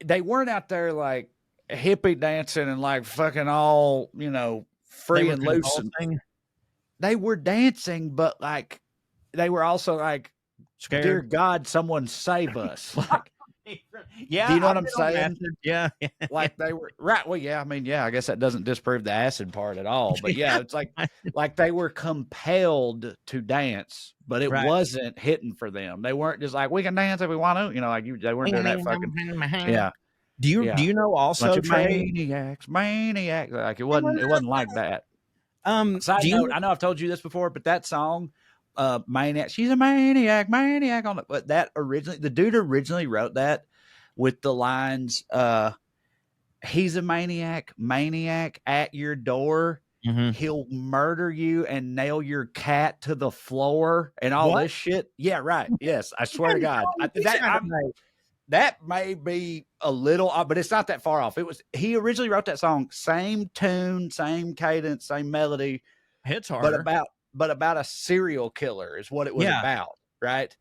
they weren't out there like hippie dancing and like fucking all, you know, free and loose. They were dancing, but like they were also like, scared. Dear God, someone save us. Like, yeah, do you know what I'm saying? Yeah. Like they were right. Well, yeah, I mean, yeah, I guess that doesn't disprove the acid part at all. But yeah, it's like they were compelled to dance, but it wasn't hitting for them. They weren't just like, we can dance if we want to, you know, like they weren't doing that fucking yeah. Do you know also bunch of maniacs. Like it wasn't like that. Side note, I know I've told you this before, but that song, Maniac, she's a maniac on it. But the dude originally wrote that with the lines, he's a maniac at your door. Mm-hmm. He'll murder you and nail your cat to the floor and all this shit. Yeah, right. Yes, I swear to God. that may be a little off, but it's not that far off. He originally wrote that song, same tune, same cadence, same melody, Hits but harder. about a serial killer is what it was Yeah. about, right?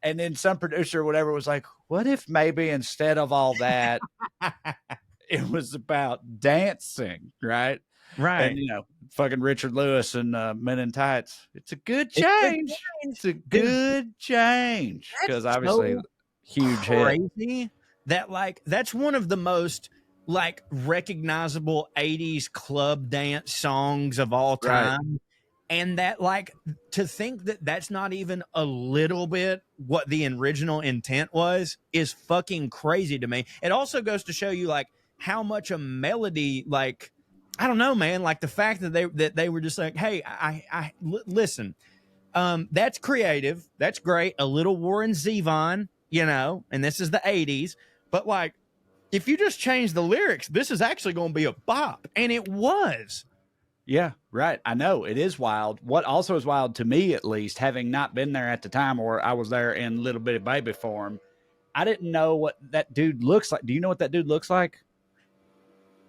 And then some producer or whatever was like, what if maybe instead of all that, it was about dancing, right? Right. And fucking Richard Lewis and Men in Tights. It's a good It's a good change. change. It's a Dude, good change because that's obviously so huge hit. crazy that that's one of the most recognizable 80s club dance songs of all time. Right. And that to think that that's not even a little bit what the original intent was is fucking crazy to me. It also goes to show you how much a melody, I don't know, man, the fact that they were just like, hey, listen, that's creative, that's great, a little Warren Zevon, and this is the 80s, but if you just change the lyrics, this is actually going to be a bop. And it was. Yeah, right. I know it is wild. What also is wild to me, at least, having not been there at the time, or I was there in Little Bitty Baby form, I didn't know what that dude looks like. Do you know what that dude looks like?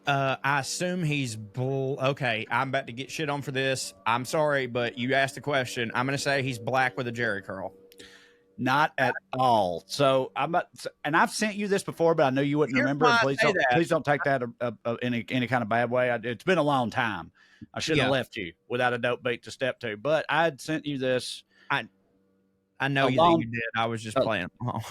I assume he's okay, I'm about to get shit on for this. I'm sorry, but you asked the question. I'm going to say he's black with a jerry curl. Not at all. So and I've sent you this before, but I know you wouldn't remember. And please don't take that in any kind of bad way. It's been a long time. I shouldn't have left you without a dope beat to step to. But I had sent you this. I know you did. I was just playing. Oh.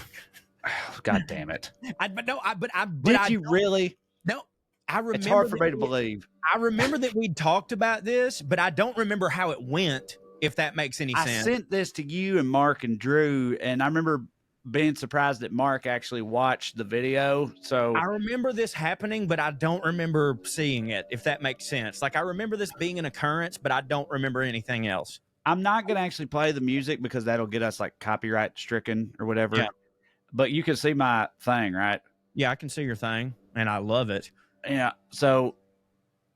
God damn it! Did you really? No. I remember it's hard for me to believe. I remember that we talked about this, but I don't remember how it went. If that makes any sense. I sent this to you and Mark and Drew, and I remember being surprised that Mark actually watched the video. So I remember this happening, but I don't remember seeing it, if that makes sense. I remember this being an occurrence, but I don't remember anything else. I'm not going to actually play the music because that'll get us copyright stricken or whatever. Yeah. But you can see my thing, right? Yeah, I can see your thing, and I love it. Yeah. So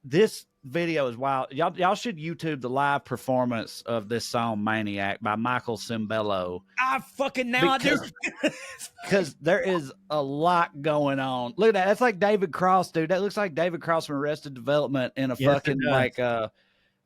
this video is wild. Y'all should YouTube the live performance of this song Maniac by Michael Cimbello. I fucking I do. Because there is a lot going on. Look at that. That's like David Cross, dude. That looks like David Cross from Arrested Development in a fucking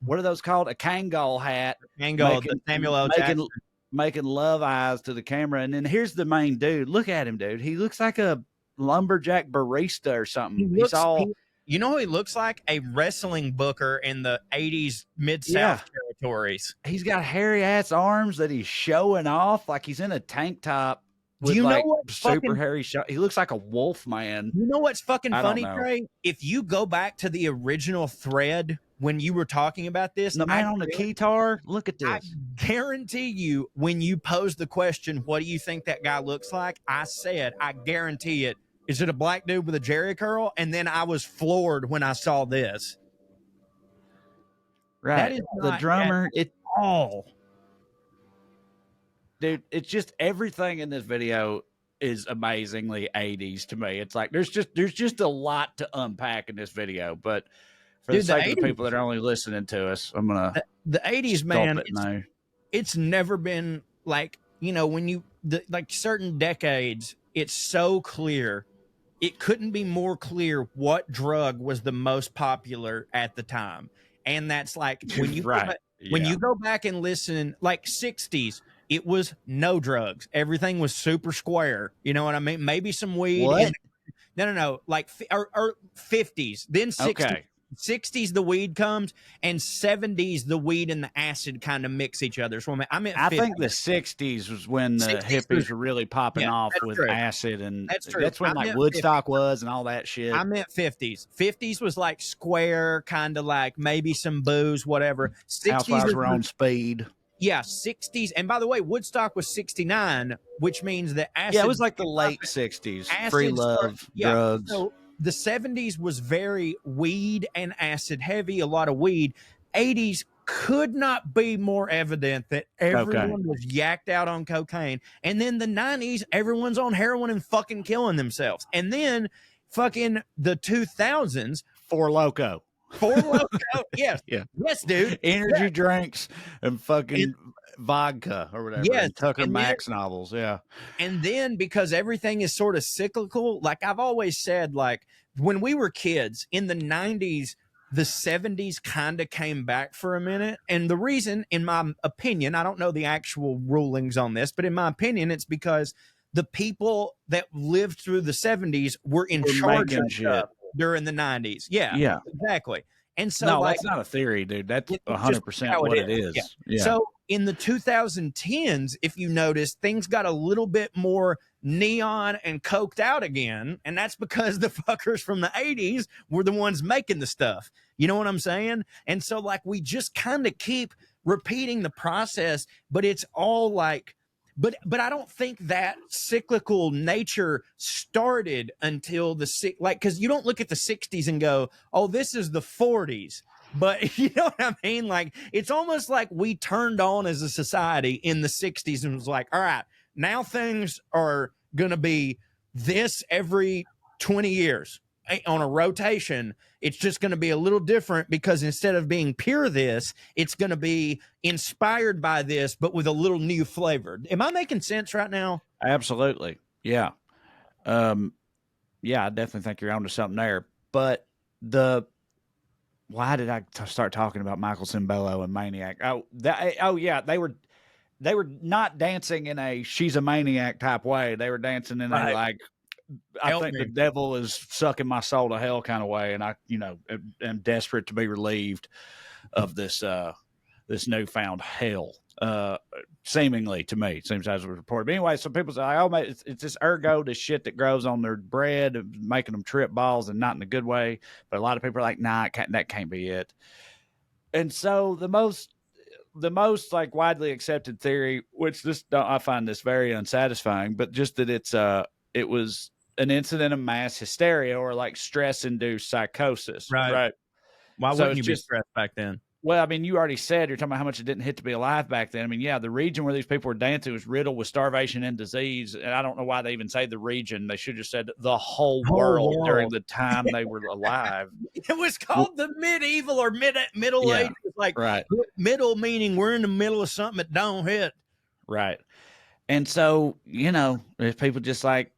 what are those called? A Kangol hat. Kangol, Samuel L. Jackson. Making love eyes to the camera. And then here's the main dude. Look at him, dude. He looks like a lumberjack barista or something. He's all... You know who he looks like? A wrestling booker in the 80s Mid-South territories. He's got hairy-ass arms that he's showing off like he's in a tank top with know what super hairy He looks like a wolf man. You know what's fucking funny, Trey? If you go back to the original thread when you were talking about this. The man on the guitar, look at this. I guarantee you when you posed the question, what do you think that guy looks like? I said, I guarantee it. Is it a black dude with a jerry curl? And then I was floored when I saw this. Right. That is the drummer. It all. Dude, it's just everything in this video is amazingly 80s to me. It's there's just a lot to unpack in this video. But for the sake of the people that are only listening to us, I'm gonna the 80s, man. It's never been when you certain decades, it's so clear. It couldn't be more clear what drug was the most popular at the time. And that's when you when you go back and listen, 60s, it was no drugs. Everything was super square. You know what I mean? Maybe some weed. What? No. Or 50s, then 60s. Okay. 60s the weed comes, and 70s the weed and the acid kind of mix each other. So I think the 60s was when the hippies were really popping off with acid, and that's when Woodstock 50s. Was and all that shit. I meant 50s. 50s was square, kind of maybe some booze, whatever. 60s Housewives were on speed. Yeah, 60s. And by the way, Woodstock was 69, which means that acid. Yeah, it was the late 60s. Free love, drugs. So the 70s was very weed and acid heavy, a lot of weed. 80s could not be more evident that everyone was yacked out on cocaine. And then the 90s, everyone's on heroin and fucking killing themselves. And then fucking the 2000s. Four Loko. Yes. Yeah. Yes, dude. Energy drinks and fucking vodka or whatever, Yes, and Tucker and Max novels. Yeah. And then because everything is sort of cyclical, like I've always said, like when we were kids in the 90s, the 70s kind of came back for a minute. And the reason, in my opinion, I don't know the actual rulings on this, but in my opinion, it's because the people that lived through the 70s were in We're charge of making shit. stuff during the 90s. Yeah, Yeah. exactly. And so, No, like, that's not a theory, dude. That's it's just 100% how it what it is. Yeah. is. Yeah. So in the 2010s, if you notice, things got a little bit more neon and coked out again. And that's because the fuckers from the 80s were the ones making the stuff. You know what I'm saying? And so, like, we just kind of keep repeating the process, but it's all like, but I don't think that cyclical nature started until like, because you don't look at the 60s and go, oh, this is the 40s. But you know what I mean? Like, it's almost like we turned on as a society in the 60s and was like, all right, now things are going to be this every 20 years on a rotation. It's just going to be a little different because instead of being pure this, it's going to be inspired by this, but with a little new flavor. Am I making sense right now? Absolutely. Yeah. Yeah, I definitely think you're onto something there. But why did I start talking about Michael Cimbello and Maniac? Oh yeah, they were not dancing in a she's a maniac type way. They were dancing in a like I think the devil is sucking my soul to hell kind of way, and I am desperate to be relieved of this this newfound hell. Seemingly to me, it seems as was reported. But anyway, some people say, "Oh, man, it's this ergo, this shit that grows on their bread, making them trip balls, and not in a good way." But a lot of people are like, "Nah, that can't be it." And so the most like widely accepted theory, which I find this very unsatisfying, but just that it was an incident of mass hysteria or like stress induced psychosis, right? Why So wouldn't it's you be just stressed back then? well, I mean, you already said you're talking about how much it didn't hit to be alive back then. I mean, yeah, the region where these people were dancing was riddled with starvation and disease. And I don't know why they even say the region. They should have said the whole world during the time they were alive. It was called the medieval or middle Yeah, ages. Like, right. middle meaning we're in the middle of something that don't hit. Right. And so, if people just like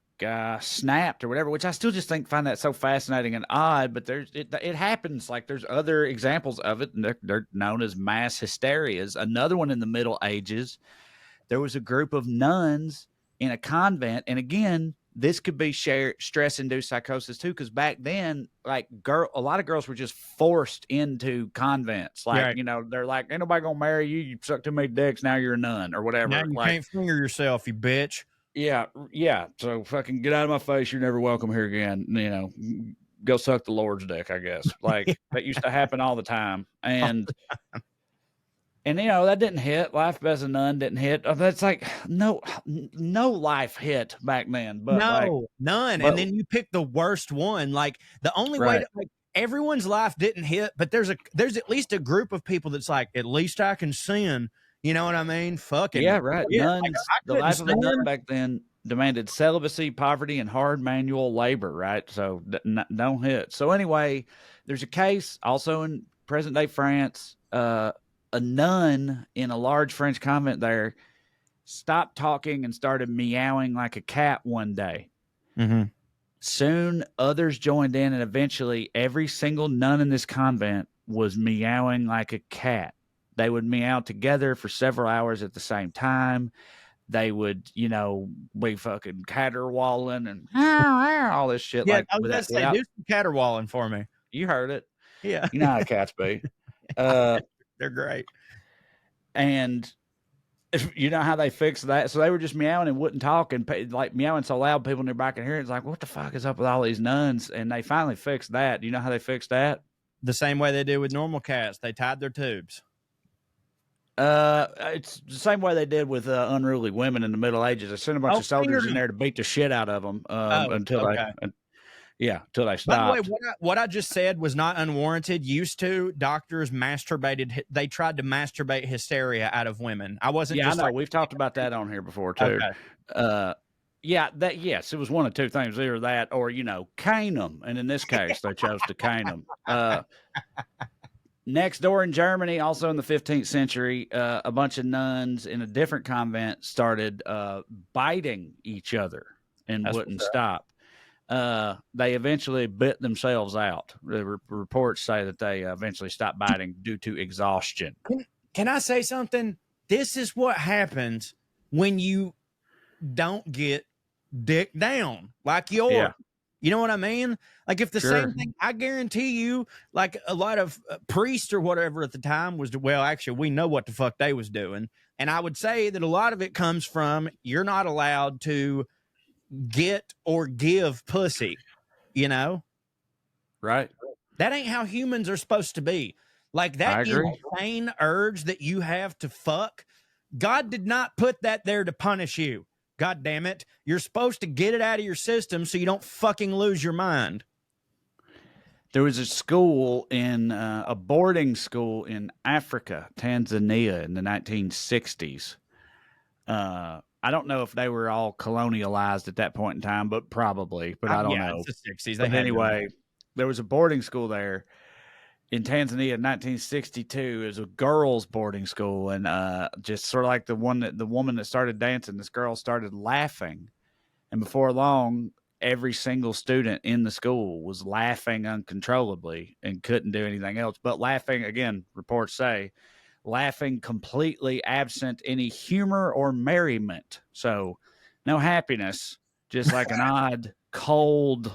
snapped or whatever, which I still just find that so fascinating and odd, but it happens. Like there's other examples of it, and they're known as mass hysterias. Another one in the Middle Ages, there was a group of nuns in a convent, and again, this could be stress-induced psychosis too, because back then, like a lot of girls were just forced into convents. Like, right. They're like, ain't nobody gonna marry you. You suck too many dicks. Now you're a nun or whatever. Now you can't finger yourself, you bitch. Yeah, yeah. So fucking get out of my face. You're never welcome here again. Go suck the Lord's dick, I guess. Like that used to happen all the time. And that didn't hit. Life as a nun didn't hit. That's like no life hit back then. But no, none. And then you pick the worst one. Like the only way to, like, everyone's life didn't hit, but there's at least a group of people that's like, at least I can sin. You know what I mean? Fucking yeah, right. Nuns. Like, the life of a nun back then demanded celibacy, poverty, and hard manual labor. Right. So don't hit. So anyway, there's a case also in present day France. A nun in a large French convent there stopped talking and started meowing like a cat one day. Mm-hmm. Soon others joined in, and eventually every single nun in this convent was meowing like a cat. They would meow together for several hours at the same time. They would, be fucking caterwauling and all this shit. Yeah, like I was going to say, do some caterwauling for me. You heard it. Yeah. You know how cats be. They're great. And you know how they fixed that? So they were just meowing and wouldn't talk, and like meowing so loud people nearby could hear it. It's like, what the fuck is up with all these nuns? And they finally fixed that. Do you know how they fixed that? The same way they did with normal cats. They tied their tubes. It's the same way they did with unruly women in the Middle Ages. They sent a bunch of soldiers in there to beat the shit out of them until they stopped. By the way, what I just said was not unwarranted. Used to, doctors masturbated. They tried to masturbate hysteria out of women. I wasn't. Yeah, just I know. We've talked about that on here before too. Okay. Yes, it was one of two things: either that or cane them. And in this case, they chose to cane them. Next door in Germany, also in the 15th century, a bunch of nuns in a different convent started biting each other and That's what's wouldn't up. stop. They eventually bit themselves out. The reports say that they eventually stopped biting due to exhaustion. Can I say something? This is what happens when you don't get dick down like Yeah, yours. You know what I mean? Like if the sure. same thing, I guarantee you, like a lot of priests or whatever at the time was, well, actually, we know what the fuck they was doing. And I would say that a lot of it comes from you're not allowed to get or give pussy, you know? Right. That ain't how humans are supposed to be. Like that I agree. insane urge that you have to fuck, God did not put that there to punish you. God damn it. You're supposed to get it out of your system so you don't fucking lose your mind. There was a school in a boarding school in Africa, Tanzania, in the 1960s. I don't know if they were all colonialized at that point in time, but probably, but I don't Yeah, know. it's the 60s. They But had to. anyway, there was a boarding school there in Tanzania in 1962. It was a girls' boarding school, and just sort of like the woman that started dancing, this girl started laughing, and before long, every single student in the school was laughing uncontrollably and couldn't do anything else but laughing. Again, reports say laughing completely absent any humor or merriment. So, no happiness, just like an odd, cold,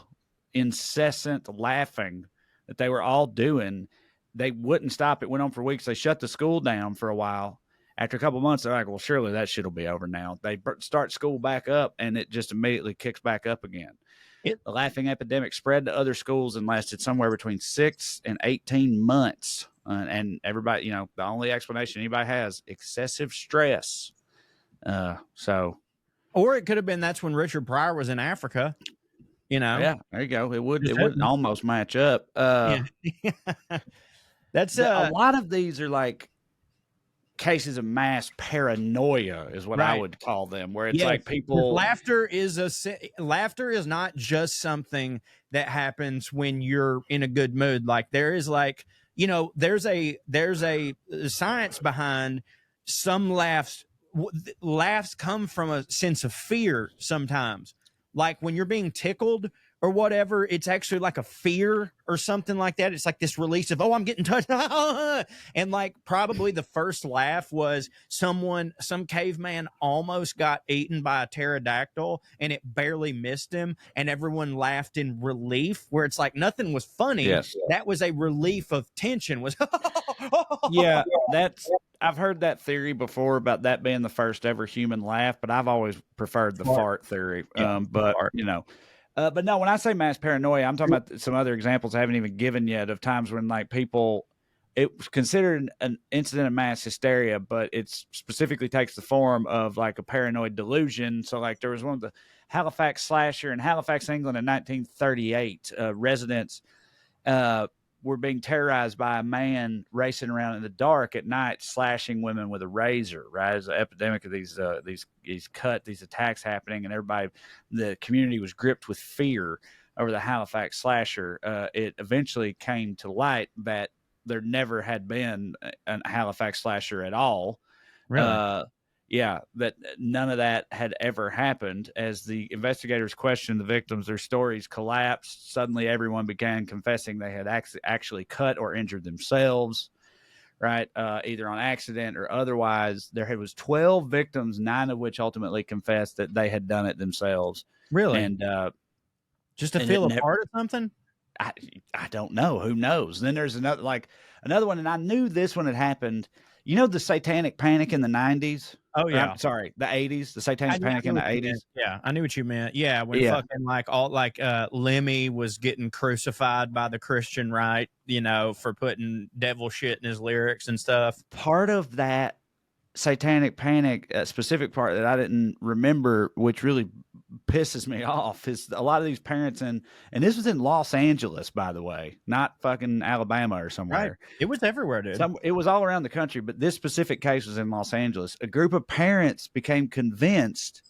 incessant laughing that they were all doing. They wouldn't stop. It went on for weeks. They shut the school down for a while. After a couple of months, they're like, well, surely that shit will be over now. They start school back up, and it just immediately kicks back up again. It, The laughing epidemic spread to other schools and lasted somewhere between 6 and 18 months. And everybody, the only explanation anybody has, excessive stress. So, or it could have been that's when Richard Pryor was in Africa, you know? yeah, there you go. It would Just it would happened. almost match up. Yeah. That's A lot of these are like cases of mass paranoia, is what I right. would call them, where it's Yes, like because people. laughter is not just something that happens when you're in a good mood. Like there is like, there's a science behind some laughs. Laughs come from a sense of fear sometimes. Like when you're being tickled or whatever, it's actually like a fear or something like that. It's like this release of, oh, I'm getting touched. And like probably the first laugh was some caveman almost got eaten by a pterodactyl and it barely missed him. And everyone laughed in relief, where it's like nothing was funny. Yes. That was a relief of tension was, Yeah, I've heard that theory before about that being the first ever human laugh, but I've always preferred the fart theory. yeah, But no, when I say mass paranoia, I'm talking about some other examples I haven't even given yet of times when like people, it was considered an incident of mass hysteria, but it specifically takes the form of like a paranoid delusion. So like there was one of the Halifax slasher in Halifax, England in 1938. Residents were being terrorized by a man racing around in the dark at night, slashing women with a razor. Right, there's an epidemic of these attacks happening, and the community was gripped with fear over the Halifax slasher. It eventually came to light that there never had been a Halifax slasher at all. really. Yeah, that none of that had ever happened. As the investigators questioned the victims, their stories collapsed. Suddenly, everyone began confessing they had actually cut or injured themselves, right? Either on accident or otherwise. There was 12 victims, 9 of which ultimately confessed that they had done it themselves. Really? And Just to and it feel a never. part of something? I don't know. Who knows? Then there's another one, and I knew this one had happened. You know the Satanic Panic in the 90s? Oh, Or, yeah. I'm sorry, the 80s, the I Satanic knew Panic in the what you meant. 80s. Yeah, I knew what you meant. Yeah, when Yeah. fucking Lemmy was getting crucified by the Christian right, for putting devil shit in his lyrics and stuff. Part of that Satanic Panic, specific part that I didn't remember, which really pisses me off, is a lot of these parents and this was in Los Angeles, by the way, not fucking Alabama or Right. somewhere. It was everywhere, dude. It was all around the country, but this specific case was in Los Angeles. A group of parents became convinced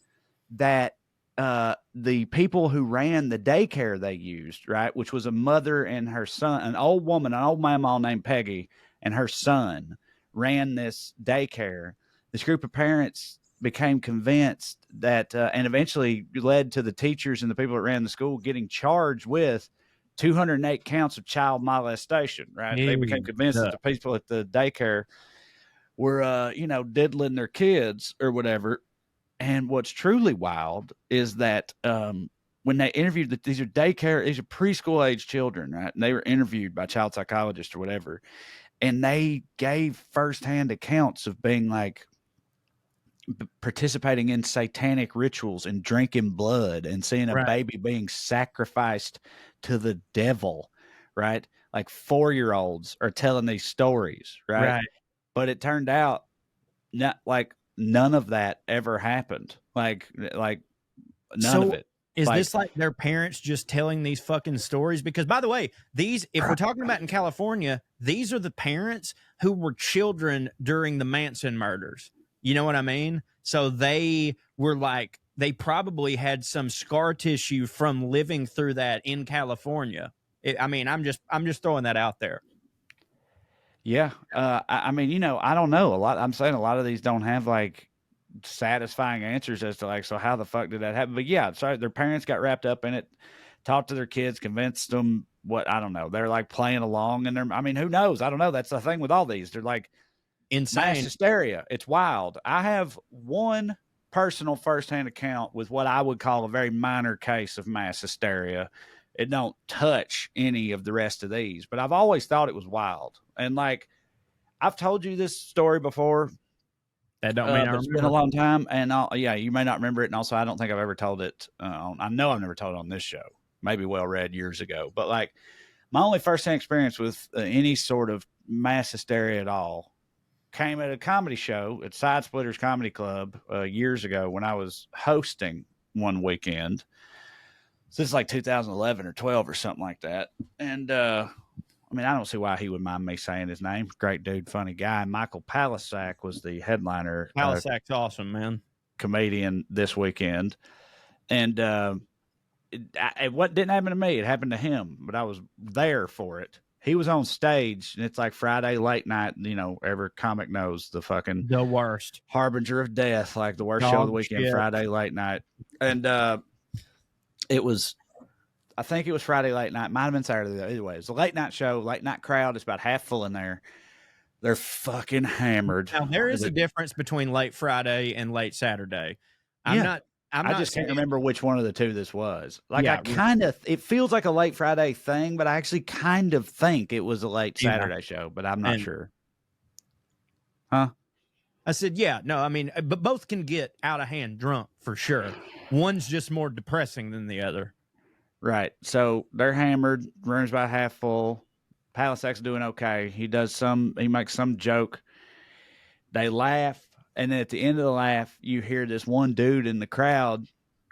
that the people who ran the daycare they used, right, which was a mother and her son, an old woman, an old mamaw named Peggy, and her son ran this daycare. This group of parents became convinced that, and eventually led to the teachers and the people that ran the school getting charged with 208 counts of child molestation, right? They became convinced that the people at the daycare were, diddling their kids or whatever. And what's truly wild is that when they interviewed these are preschool age children, right? And they were interviewed by child psychologists or whatever, and they gave firsthand accounts of being like participating in satanic rituals and drinking blood and seeing a baby being sacrificed to the devil, right? Like 4-year-olds are telling these stories, right? But it turned out none of that ever happened. Like none of it. Is this like their parents just telling these fucking stories? Because, by the way, if we're talking about in California, these are the parents who were children during the Manson murders. You know what I mean? So they probably had some scar tissue from living through that in California. I'm just throwing that out there. Yeah. I don't know. I'm saying a lot of these don't have like satisfying answers as to like, so how the fuck did that happen? But yeah, sorry, their parents got wrapped up in it, talked to their kids, convinced them I don't know. They're like playing along and who knows? I don't know. That's the thing with all these. They're like insane. Mass hysteria. It's wild. I have one personal firsthand account with what I would call a very minor case of mass hysteria. It don't touch any of the rest of these, but I've always thought it was wild. And like, I've told you this story before. That don't mean it's been a long time, and you may not remember it. And also, I don't think I've ever told it. I know I've never told it on this show. Maybe well read years ago, but like my only firsthand experience with any sort of mass hysteria at all came at a comedy show at Side Splitters Comedy Club years ago when I was hosting one weekend. So this is like 2011 or 12 or something like that, and I don't see why he would mind me saying his name. Great dude, funny guy. Michael Palisak was the headliner. Palisak's awesome, man. Comedian this weekend. And what didn't happen to me, it happened to him, but I was there for it. He was on stage, and it's like Friday late night. Every comic knows the worst harbinger of death, like the worst show of the weekend, Friday late night. And I think it was Friday late night. Might have been Saturday. Either way, it's a late night show, late night crowd. It's about half full in there. They're fucking hammered. Now, there is a difference between late Friday and late Saturday. I just can't remember which one of the two this was. Like, it feels like a late Friday thing, but I actually kind of think it was a late Saturday show, but I'm not sure. Huh? I said, yeah, no, but both can get out of hand drunk for sure. One's just more depressing than the other. Right. So they're hammered, room's about half full. Palisak's doing okay. He makes some joke. They laugh. And then at the end of the laugh, you hear this one dude in the crowd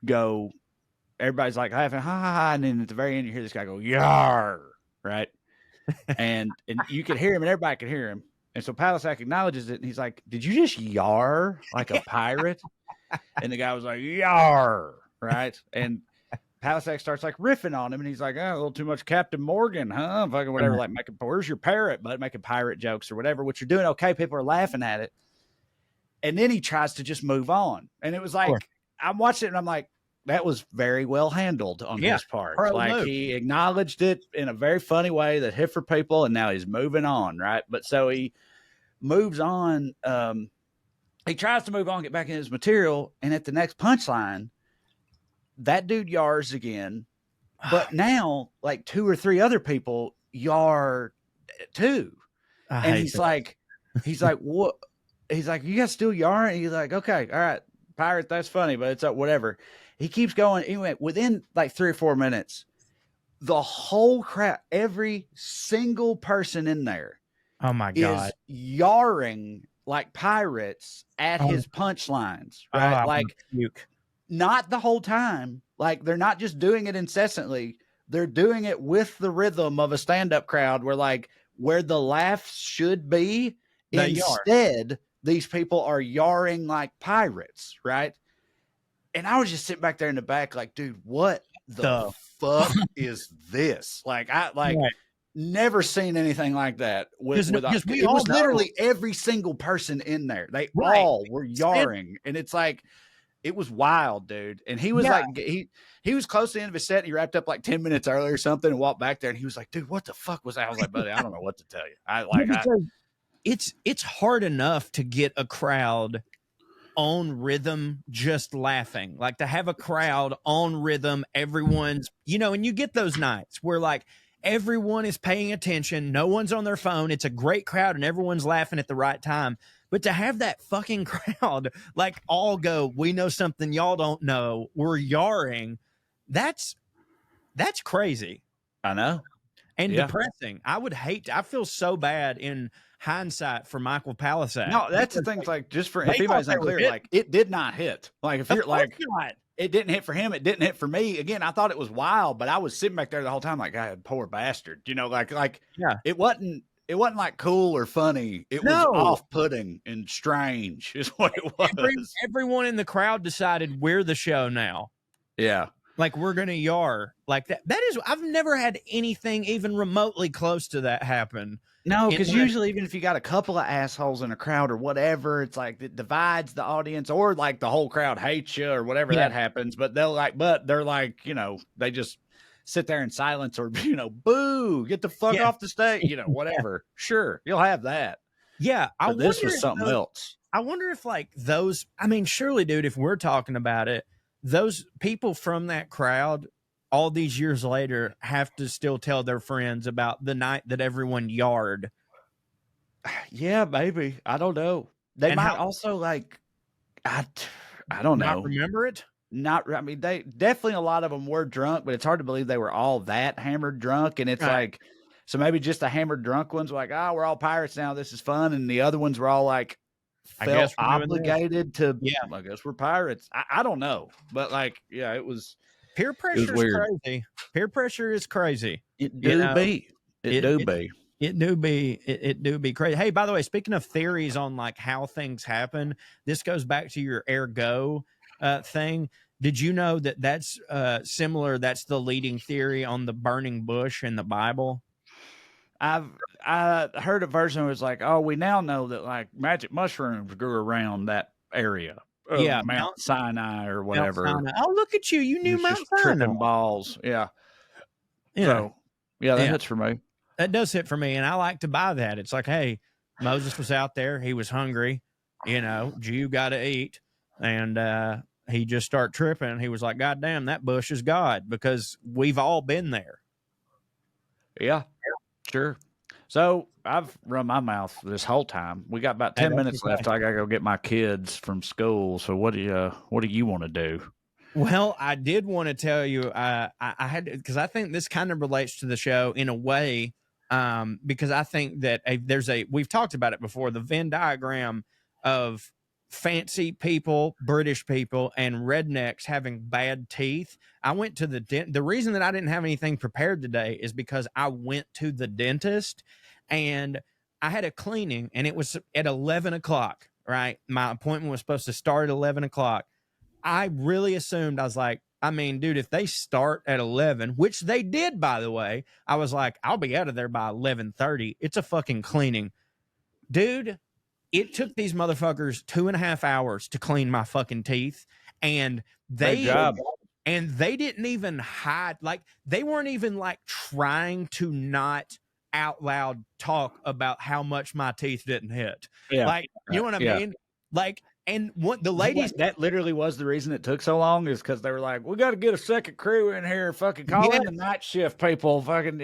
go, everybody's like laughing, ha ha ha. And then at the very end, you hear this guy go, yar, right? and you could hear him and everybody could hear him. And so Palisak acknowledges it. And he's like, did you just yar like a pirate? And the guy was like, yar, right? And Palisak starts like riffing on him, and he's like, a little too much Captain Morgan, huh? Fucking whatever, like where's your parrot, bud? Making pirate jokes or whatever, which you're doing okay. People are laughing at it. And then he tries to just move on. And it was like, I'm watching it and I'm like, that was very well handled on his part. Like he acknowledged it in a very funny way that hit for people, and now he's moving on, right? But so he moves on. He tries to move on, get back in his material, and at the next punchline, that dude yars again, but now like 2 or 3 other people yar too. And he's like, what? He's like, you guys still yarring? He's like, okay, all right, pirate, that's funny, but it's whatever. He keeps going. Anyway, within like 3 or 4 minutes, the whole crowd, every single person in there, oh my God, is yarring like pirates at his punchlines, right? Like, not the whole time. Like, they're not just doing it incessantly. They're doing it with the rhythm of a stand-up crowd where the laughs should be. Instead, these people are yarring like pirates, right? And I was just sitting back there in the back like, dude, what the fuck is this? Like, never seen anything like that. Because we It all was know, literally every single person in there. They right? all were yarring, and it's like it was wild, dude. And he was Yeah, like, he was close to the end of his set. He wrapped up like 10 minutes early or something, and walked back there, and he was like, "Dude, what the fuck was that?" I was like, "Buddy, I don't know what to tell you. because it's hard enough to get a crowd on rhythm just laughing, like to have a crowd on rhythm, everyone's, and you get those nights where like everyone is paying attention, no one's on their phone, it's a great crowd and everyone's laughing at the right time. But to have that fucking crowd like all go, we know something y'all don't know, we're yarring, that's crazy I know, and yeah." depressing. I feel so bad in hindsight for Michael Palisak. No, that's the thing. It's like, just for They if thought anybody's they were unclear, hitting. like it did not hit. Like if Of you're course like, not. it didn't hit for him, it didn't hit for me. Again, I thought it was wild, but I was sitting back there the whole time, like, God, poor bastard. Like Yeah. it wasn't like cool or funny. It was No. off-putting and strange, is what it was. Everyone in the crowd decided we're the show now. Yeah. Like we're gonna yar like that. That is, I've never had anything even remotely close to that happen. No, because usually even if you got a couple of assholes in a crowd or whatever, it's like it divides the audience, or like the whole crowd hates you or whatever that happens. But they're like, they just sit there in silence or, boo, get the fuck off the stage, whatever. Sure, you'll have that. Yeah. But this was something else. I wonder if like those, I mean, surely, dude, if we're talking about it, those people from that crowd all these years later have to still tell their friends about the night that everyone yarred. Yeah, maybe. I don't know. They might also like, I don't know. Not remember it? I mean, they definitely, a lot of them were drunk, but it's hard to believe they were all that hammered drunk. And it's like, so maybe just the hammered drunk ones were like, we're all pirates now, this is fun. And the other ones were all like, felt obligated to, I guess we're pirates. I don't know. But like, yeah, it was. Peer pressure is crazy. Peer pressure is crazy. It do be. It do be crazy. Hey, by the way, speaking of theories on like how things happen, this goes back to your ergo thing. Did you know that that's similar? That's the leading theory on the burning bush in the Bible. I heard a version that was like, we now know that like magic mushrooms grew around that area. Mount Sinai or whatever. Oh, look at you! You knew Mount Sinai. Tripping balls, yeah. So, that hits for me. That does hit for me, and I like to buy that. It's like, hey, Moses was out there; he was hungry. Jew got to eat, and he just started tripping. He was like, "God damn, that bush is God," because we've all been there. Yeah, sure. So I've run my mouth this whole time. We got about 10 minutes left. I gotta go get my kids from school. So what do you want to do? Well, I did want to tell you, I had, because I think this kind of relates to the show in a way, because I think that we've talked about it before, the Venn diagram of fancy people, British people, and rednecks having bad teeth. I went to the reason that I didn't have anything prepared today is because I went to the dentist and I had a cleaning and it was at 11 o'clock, right? My appointment was supposed to start at 11 o'clock. I really assumed, I was like, I mean, dude, if they start at 11, which they did, by the way, I was like, I'll be out of there by 11:30. It's a fucking cleaning. Dude, it took these motherfuckers 2.5 hours to clean my fucking teeth. And they didn't even hide. Like, they weren't even like trying to not out loud talk about how much my teeth didn't hit. Yeah. Like, you know what I mean? Like, and what the ladies, that literally was the reason it took so long, is because they were like, we got to get a second crew in here, fucking call in the night shift people, fucking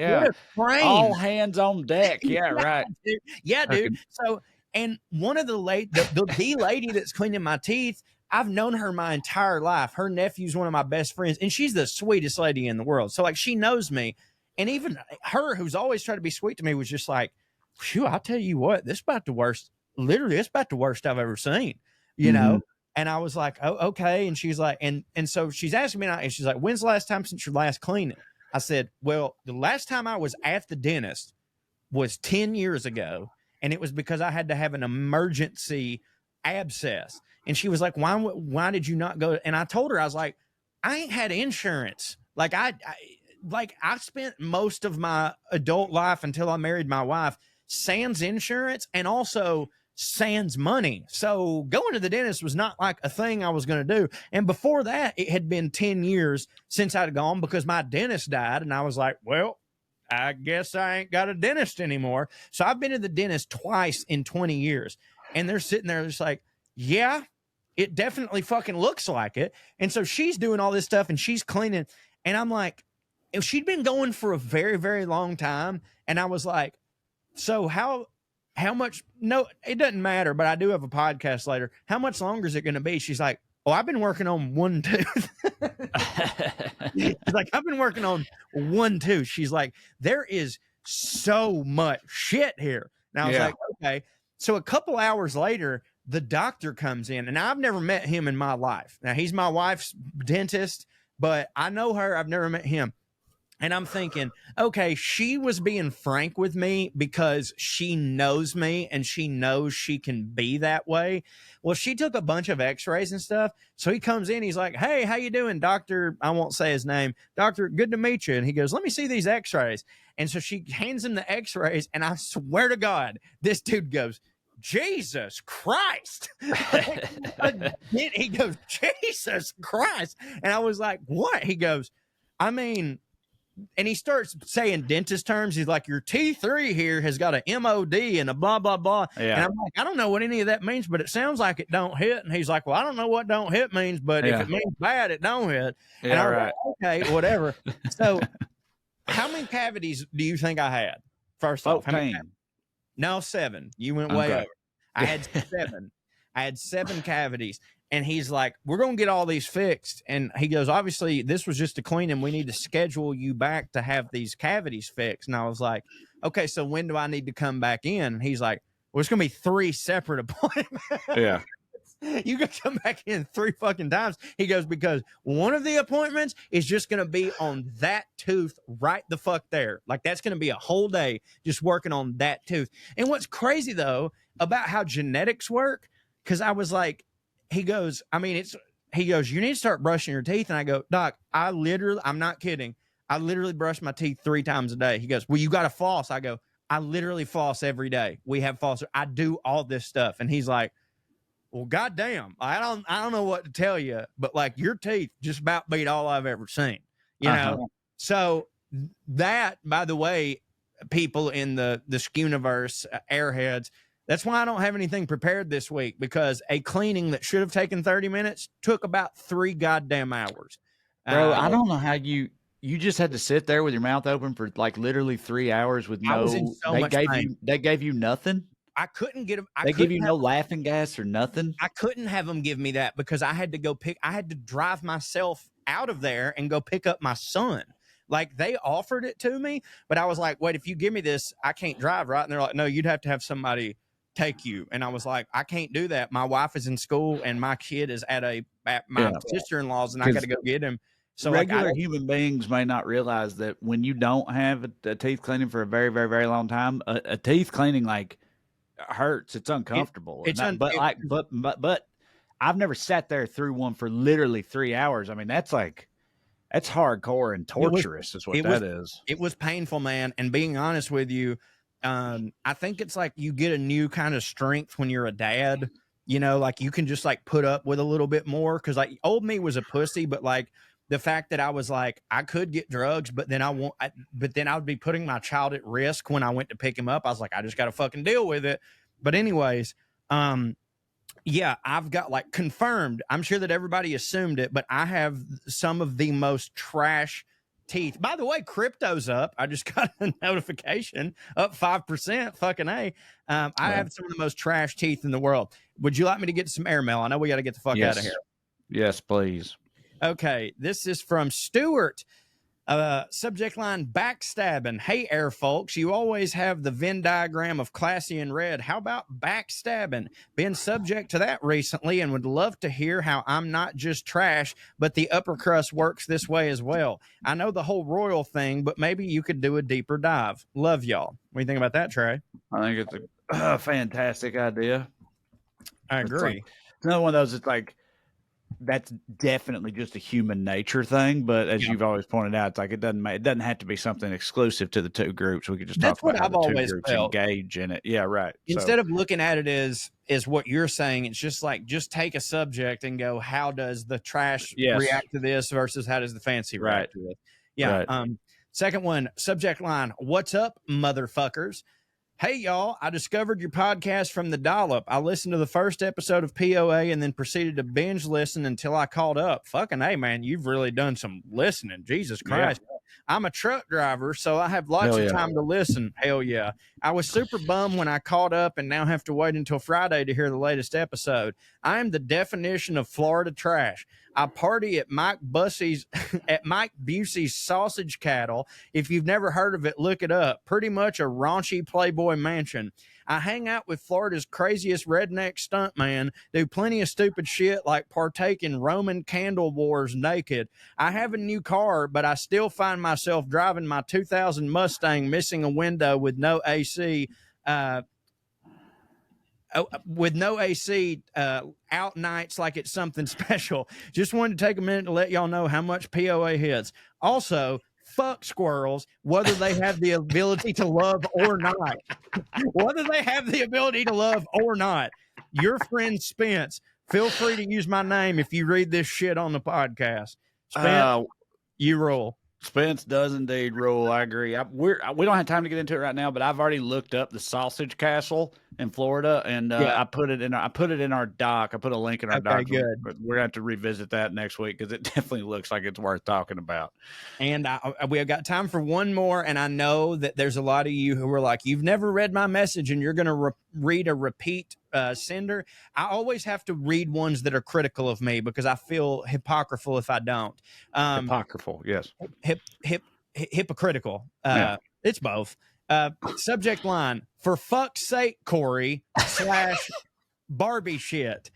all hands on deck. Yeah, right. Dude. Yeah, dude. So, and one of the lady that's cleaning my teeth, I've known her my entire life. Her nephew's one of my best friends, and she's the sweetest lady in the world. So like, she knows me, and even her, who's always tried to be sweet to me, was just like, phew, I'll tell you what, this is about the worst. Literally, it's about the worst I've ever seen. You know? And I was like, oh, okay. And she's like, and so she's asking me, and she's like, when's the last time since your last cleaning? I said, well, the last time I was at the dentist was 10 years ago. And it was because I had to have an emergency abscess. And she was like, why did you not go? And I told her, I was like, I ain't had insurance. Like like I spent most of my adult life until I married my wife sans insurance and also sans money. So going to the dentist was not like a thing I was going to do. And before that, it had been 10 years since I'd gone because my dentist died. And I was like, well, I guess I ain't got a dentist anymore. So I've been to the dentist twice in 20 years. And they're sitting there just like, yeah, it definitely fucking looks like it. And so she's doing all this stuff and she's cleaning. And I'm like, if she'd been going for a very, very long time. And I was like, so how much? No, it doesn't matter, but I do have a podcast later. How much longer is it going to be? She's like, oh, I've been working on one tooth. She's like, I've been working on one tooth. She's like, there is so much shit here. And I was like, okay. So a couple hours later, the doctor comes in, and I've never met him in my life. Now, he's my wife's dentist, but I know her. I've never met him. And I'm thinking, okay, she was being frank with me because she knows me and she knows she can be that way. Well, she took a bunch of x-rays and stuff. So he comes in, he's like, hey, how you doing, doctor? I won't say his name. Doctor, good to meet you. And he goes, let me see these x-rays. And so she hands him the x-rays. And I swear to God, this dude goes, Jesus Christ. He goes, Jesus Christ. And I was like, what? He goes, I mean, and he starts saying dentist terms. He's like, your T3 here has got a MOD and a blah, blah, blah. Yeah. And I'm like, I don't know what any of that means, but it sounds like it don't hit. And he's like, well, I don't know what don't hit means, but if it means bad, it don't hit. And I was like, okay, whatever. So how many cavities do you think I had? First off, how many? No, 7. You went way over. I had 7. I had 7 cavities. And he's like, we're going to get all these fixed. And he goes, obviously, this was just to clean them. We need to schedule you back to have these cavities fixed. And I was like, okay, so when do I need to come back in? And he's like, well, it's going to be 3 separate appointments. Yeah. You can come back in 3 fucking times. He goes, because one of the appointments is just going to be on that tooth right the fuck there. Like, that's going to be a whole day just working on that tooth. And what's crazy, though, about how genetics work, because I was like, he goes, I mean, he goes, you need to start brushing your teeth. And I go, Doc, I'm not kidding. I literally brush my teeth 3 times a day. He goes, well, you got to floss. I go, I literally floss every day. We have floss. I do all this stuff. And he's like, well, goddamn, I don't know what to tell you, but like your teeth just about beat all I've ever seen, you know? So that, by the way, people in the Skuniverse, airheads, that's why I don't have anything prepared this week, because a cleaning that should have taken 30 minutes took about 3 goddamn hours. Bro, I don't know how you just had to sit there with your mouth open for like literally 3 hours with no. They gave you nothing. I couldn't get them. They give you no laughing gas or nothing. I couldn't have them give me that because I had to drive myself out of there and go pick up my son. Like, they offered it to me, but I was like, wait, if you give me this, I can't drive, right? And they're like, no, you'd have to have somebody take you. And I was like, I can't do that. My wife is in school and my kid is at my sister-in-law's, and I got to go get him. So regular human beings may not realize that when you don't have a teeth cleaning for a very, very, very long time, a teeth cleaning like hurts. It's uncomfortable. But I've never sat there through one for literally 3 hours. I mean, that's hardcore and torturous is what that is. It was painful, man. And being honest with you, I think it's like you get a new kind of strength when you're a dad, you know, like you can just like put up with a little bit more. Cause like old me was a pussy, but like the fact that I was like, I could get drugs, but then I would be putting my child at risk when I went to pick him up. I was like, I just got to fucking deal with it. But anyways, yeah, I've got like confirmed. I'm sure that everybody assumed it, but I have some of the most trash teeth. By the way, crypto's up. I just got a notification, up 5%. Fucking A. I have some of the most trash teeth in the world. Would you like me to get some airmail? I know we got to get the fuck out of here. Yes, please. Okay, this is from Stuart. Subject line, backstabbing. Hey, air folks, you always have the Venn diagram of classy and red. How about backstabbing? Been subject to that recently and would love to hear how I'm not just trash, but the upper crust works this way as well. I know the whole royal thing, but maybe you could do a deeper dive. Love y'all. What do you think about that, Trey? I think it's a fantastic idea. I agree. It's another one of those, it's like, that's definitely just a human nature thing. But as Yeah. you've always pointed out, it's like it doesn't have to be something exclusive to the two groups. We could just That's talk about what how I've the two always groups felt. engage in it. Yeah, right. So Instead of looking at it as what you're saying, it's just like, just take a subject and go, how does the trash yes, react to this versus how does the fancy right, react to it? Yeah. right. Second one, subject line, what's up, motherfuckers? Hey, y'all, I discovered your podcast from the dollop. I listened to the first episode of POA and then proceeded to binge listen until I caught up. Fucking hey, man, you've really done some listening. Jesus Christ. Yeah. I'm a truck driver, so I have lots Hell of yeah. time to listen. Hell yeah. I was super bummed when I caught up and now have to wait until Friday to hear the latest episode. I am the definition of Florida trash. I party at Mike Busey's Sausage Cattle. If you've never heard of it, look it up. Pretty much a raunchy Playboy mansion. I hang out with Florida's craziest redneck stuntman, do plenty of stupid shit like partake in Roman candle wars naked. I have a new car, but I still find myself driving my 2000 Mustang missing a window with no AC. Out nights like it's something special. Just wanted to take a minute to let y'all know how much POA hits. Also, fuck squirrels, whether they have the ability to love or not. Whether they have the ability to love or not. Your friend Spence, feel free to use my name if you read this shit on the podcast. Spence, you rule. Spence does indeed rule. I agree. We don't have time to get into it right now, but I've already looked up the Sausage Castle in Florida, and I put it in our doc. I put a link in our doc. Good. We're gonna have to revisit that next week because it definitely looks like it's worth talking about. And we have got time for one more, and I know that there's a lot of you who are like, you've never read my message, and you're gonna read a repeat sender. I always have to read ones that are critical of me because I feel hypocritical if I don't. Hypocritical, yes. Hypocritical. Yeah. It's both. Subject line, for fuck's sake, Corey / Barbie shit.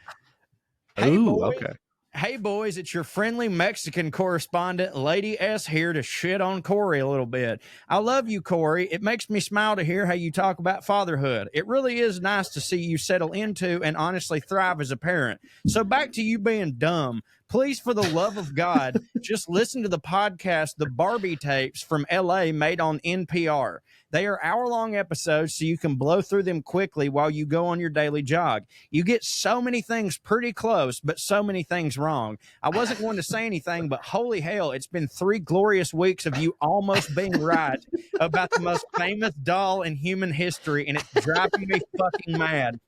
Hey, Ooh, boys. okay. Hey, boys, it's your friendly Mexican correspondent, Lady S, here to shit on Corey a little bit. I love you, Corey. It makes me smile to hear how you talk about fatherhood. It really is nice to see you settle into and honestly thrive as a parent. So back to you being dumb. Please, for the love of God, just listen to the podcast, The Barbie Tapes from LA, made on NPR. They are hour-long episodes, so you can blow through them quickly while you go on your daily jog. You get so many things pretty close, but so many things wrong. I wasn't going to say anything, but holy hell, it's been 3 glorious weeks of you almost being right about the most famous doll in human history, and it's driving me fucking mad.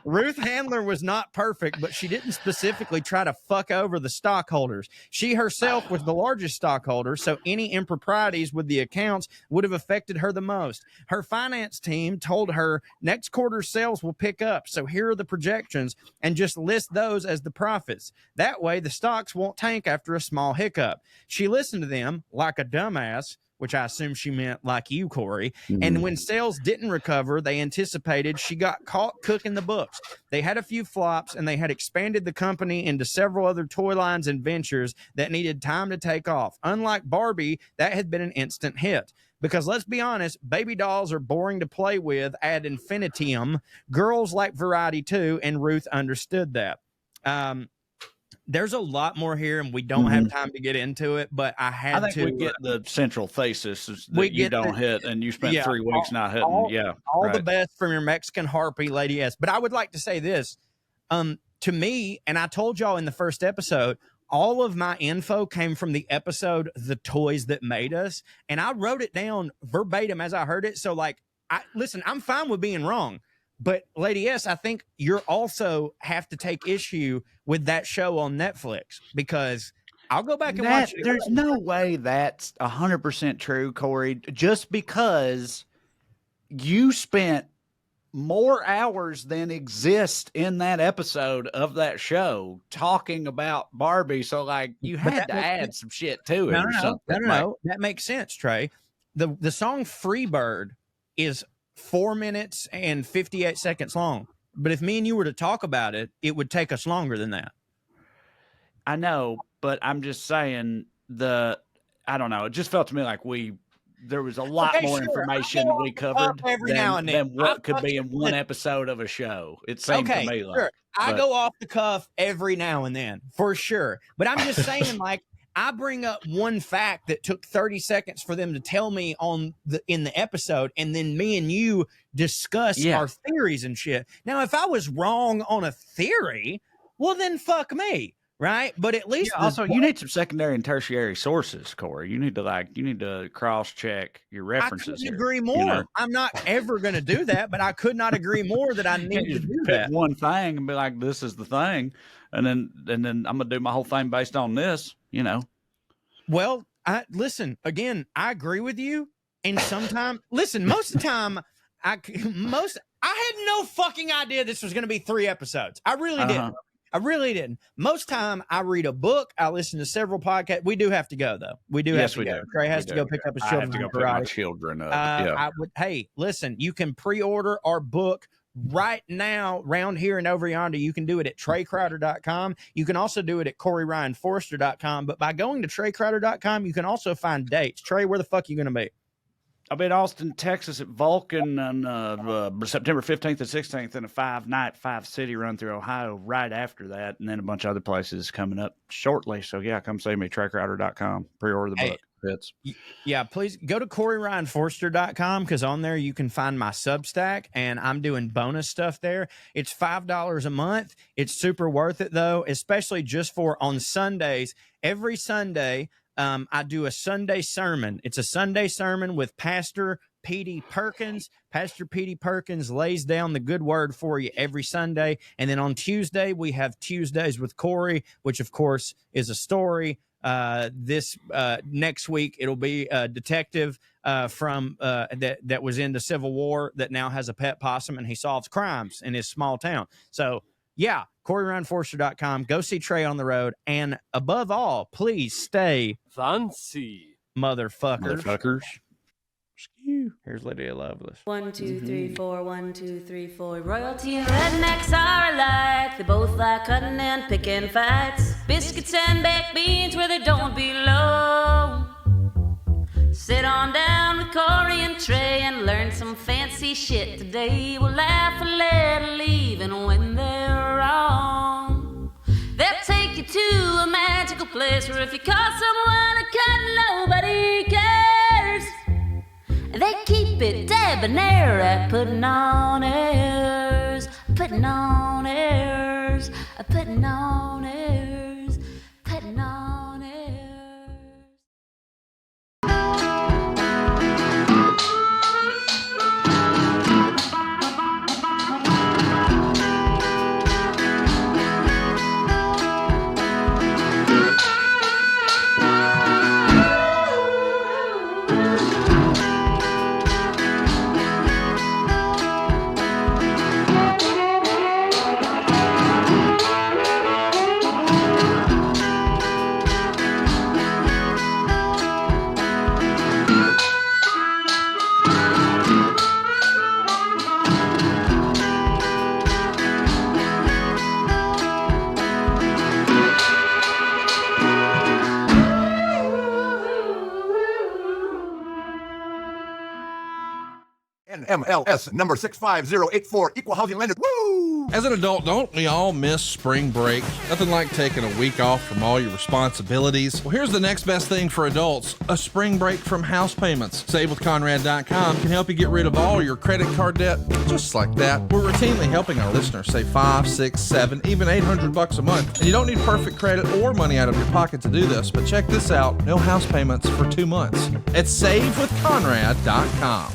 Ruth Handler was not perfect, but she didn't specifically try to fuck over the stockholders. She herself was the largest stockholder, so any improprieties with the accounts would have affected her the most. Her finance team told her next quarter's sales will pick up, so here are the projections, and just list those as the profits. That way, the stocks won't tank after a small hiccup. She listened to them like a dumbass, which I assume she meant like you, Corey. And when sales didn't recover, they anticipated, she got caught cooking the books. They had a few flops, and they had expanded the company into several other toy lines and ventures that needed time to take off. Unlike Barbie, that had been an instant hit. Because let's be honest, baby dolls are boring to play with ad infinitum. Girls like variety too, and Ruth understood that. There's a lot more here, and we don't have time to get into it, but I think we get the central thesis that you don't hit, and you spent 3 weeks not hitting. All the best from your Mexican harpy, Lady S. But I would like to say this. To me, and I told y'all in the first episode, all of my info came from the episode The Toys That Made Us, and I wrote it down verbatim as I heard it. So, listen, I'm fine with being wrong. But Lady S, I think you're also have to take issue with that show on Netflix, because I'll go back and watch it. There's no way that's 100% true, Corey, just because you spent more hours than exist in that episode of that show talking about Barbie. So you had to add some shit to it or something. No. That makes sense, Trey. The song Freebird is 4 minutes and 58 seconds long. But if me and you were to talk about it, it would take us longer than that. I know, but I'm just saying I don't know. It just felt to me like we there was a lot more information we covered than what could be in one episode of a show. It seemed to me like. Sure. I go off the cuff every now and then, for sure. But I'm just saying, like, I bring up one fact that took 30 seconds for them to tell me in the episode, and then me and you discuss our theories and shit. Now, if I was wrong on a theory, well, then fuck me. Right. But at least also you need some secondary and tertiary sources, Corey. You need to cross check your references. I couldn't agree more. You know? I'm not ever going to do that, but I could not agree more that I need to do pick one thing and be like, this is the thing. And then I'm going to do my whole thing based on this, you know? Well, listen, again, I agree with you. And sometimes, listen, most of the time, I had no fucking idea this was going to be 3 episodes. I really didn't. I really didn't. Most time I read a book. I listen to several podcasts. We do have to go though. We do have to go. Trey has to go pick up his children. I have to go pick my children up. Hey, listen, you can pre-order our book right now round here and over yonder. You can do it at TreyCrowder.com. You can also do it at CoreyRyanForrester.com. But by going to TreyCrowder.com, you can also find dates. Trey, where the fuck are you going to be? I'll be in Austin, Texas at Vulcan on September 15th and 16th in a 5-night, 5-city run through Ohio right after that. And then a bunch of other places coming up shortly. So, yeah, come see me, TreyCrowder.com. Pre-order the book. Fits. Yeah, please go to CoreyRyanForrester.com because on there you can find my Substack and I'm doing bonus stuff there. It's $5 a month. It's super worth it, though, especially just for on Sundays. Every Sunday, I do a Sunday sermon. It's a Sunday sermon with Pastor Petey Perkins. Pastor Petey Perkins lays down the good word for you every Sunday. And then on Tuesday, we have Tuesdays with Corey, which, of course, is a story. This next week, it'll be a detective from that was in the Civil War that now has a pet possum, and he solves crimes in his small town. So, yeah, CoreyRyanForrester.com. Go see Trey on the road. And above all, please stay fancy, motherfuckers. Here's Lydia Lovelace. 1, 2, 3, 4. 1, 2, 3, 4. Royalty and rednecks are alike. They both like cutting and picking fights. Biscuits and baked beans where they don't belong. Sit on down with Corey and Trey and learn some fancy shit today. We'll laugh a little even when they're wrong. They'll take you to a magical place where if you call someone a cunt, nobody cares. They keep it debonair at putting on airs, putting on airs, putting on airs, putting on airs. NMLS number 65084, equal housing lender. Woo! As an adult, don't we all miss spring break? Nothing like taking a week off from all your responsibilities. Well, here's the next best thing for adults, a spring break from house payments. SaveWithConrad.com can help you get rid of all your credit card debt just like that. We're routinely helping our listeners save $5, $6, $7, even $800 a month. And you don't need perfect credit or money out of your pocket to do this, but check this out, no house payments for 2 months at SaveWithConrad.com.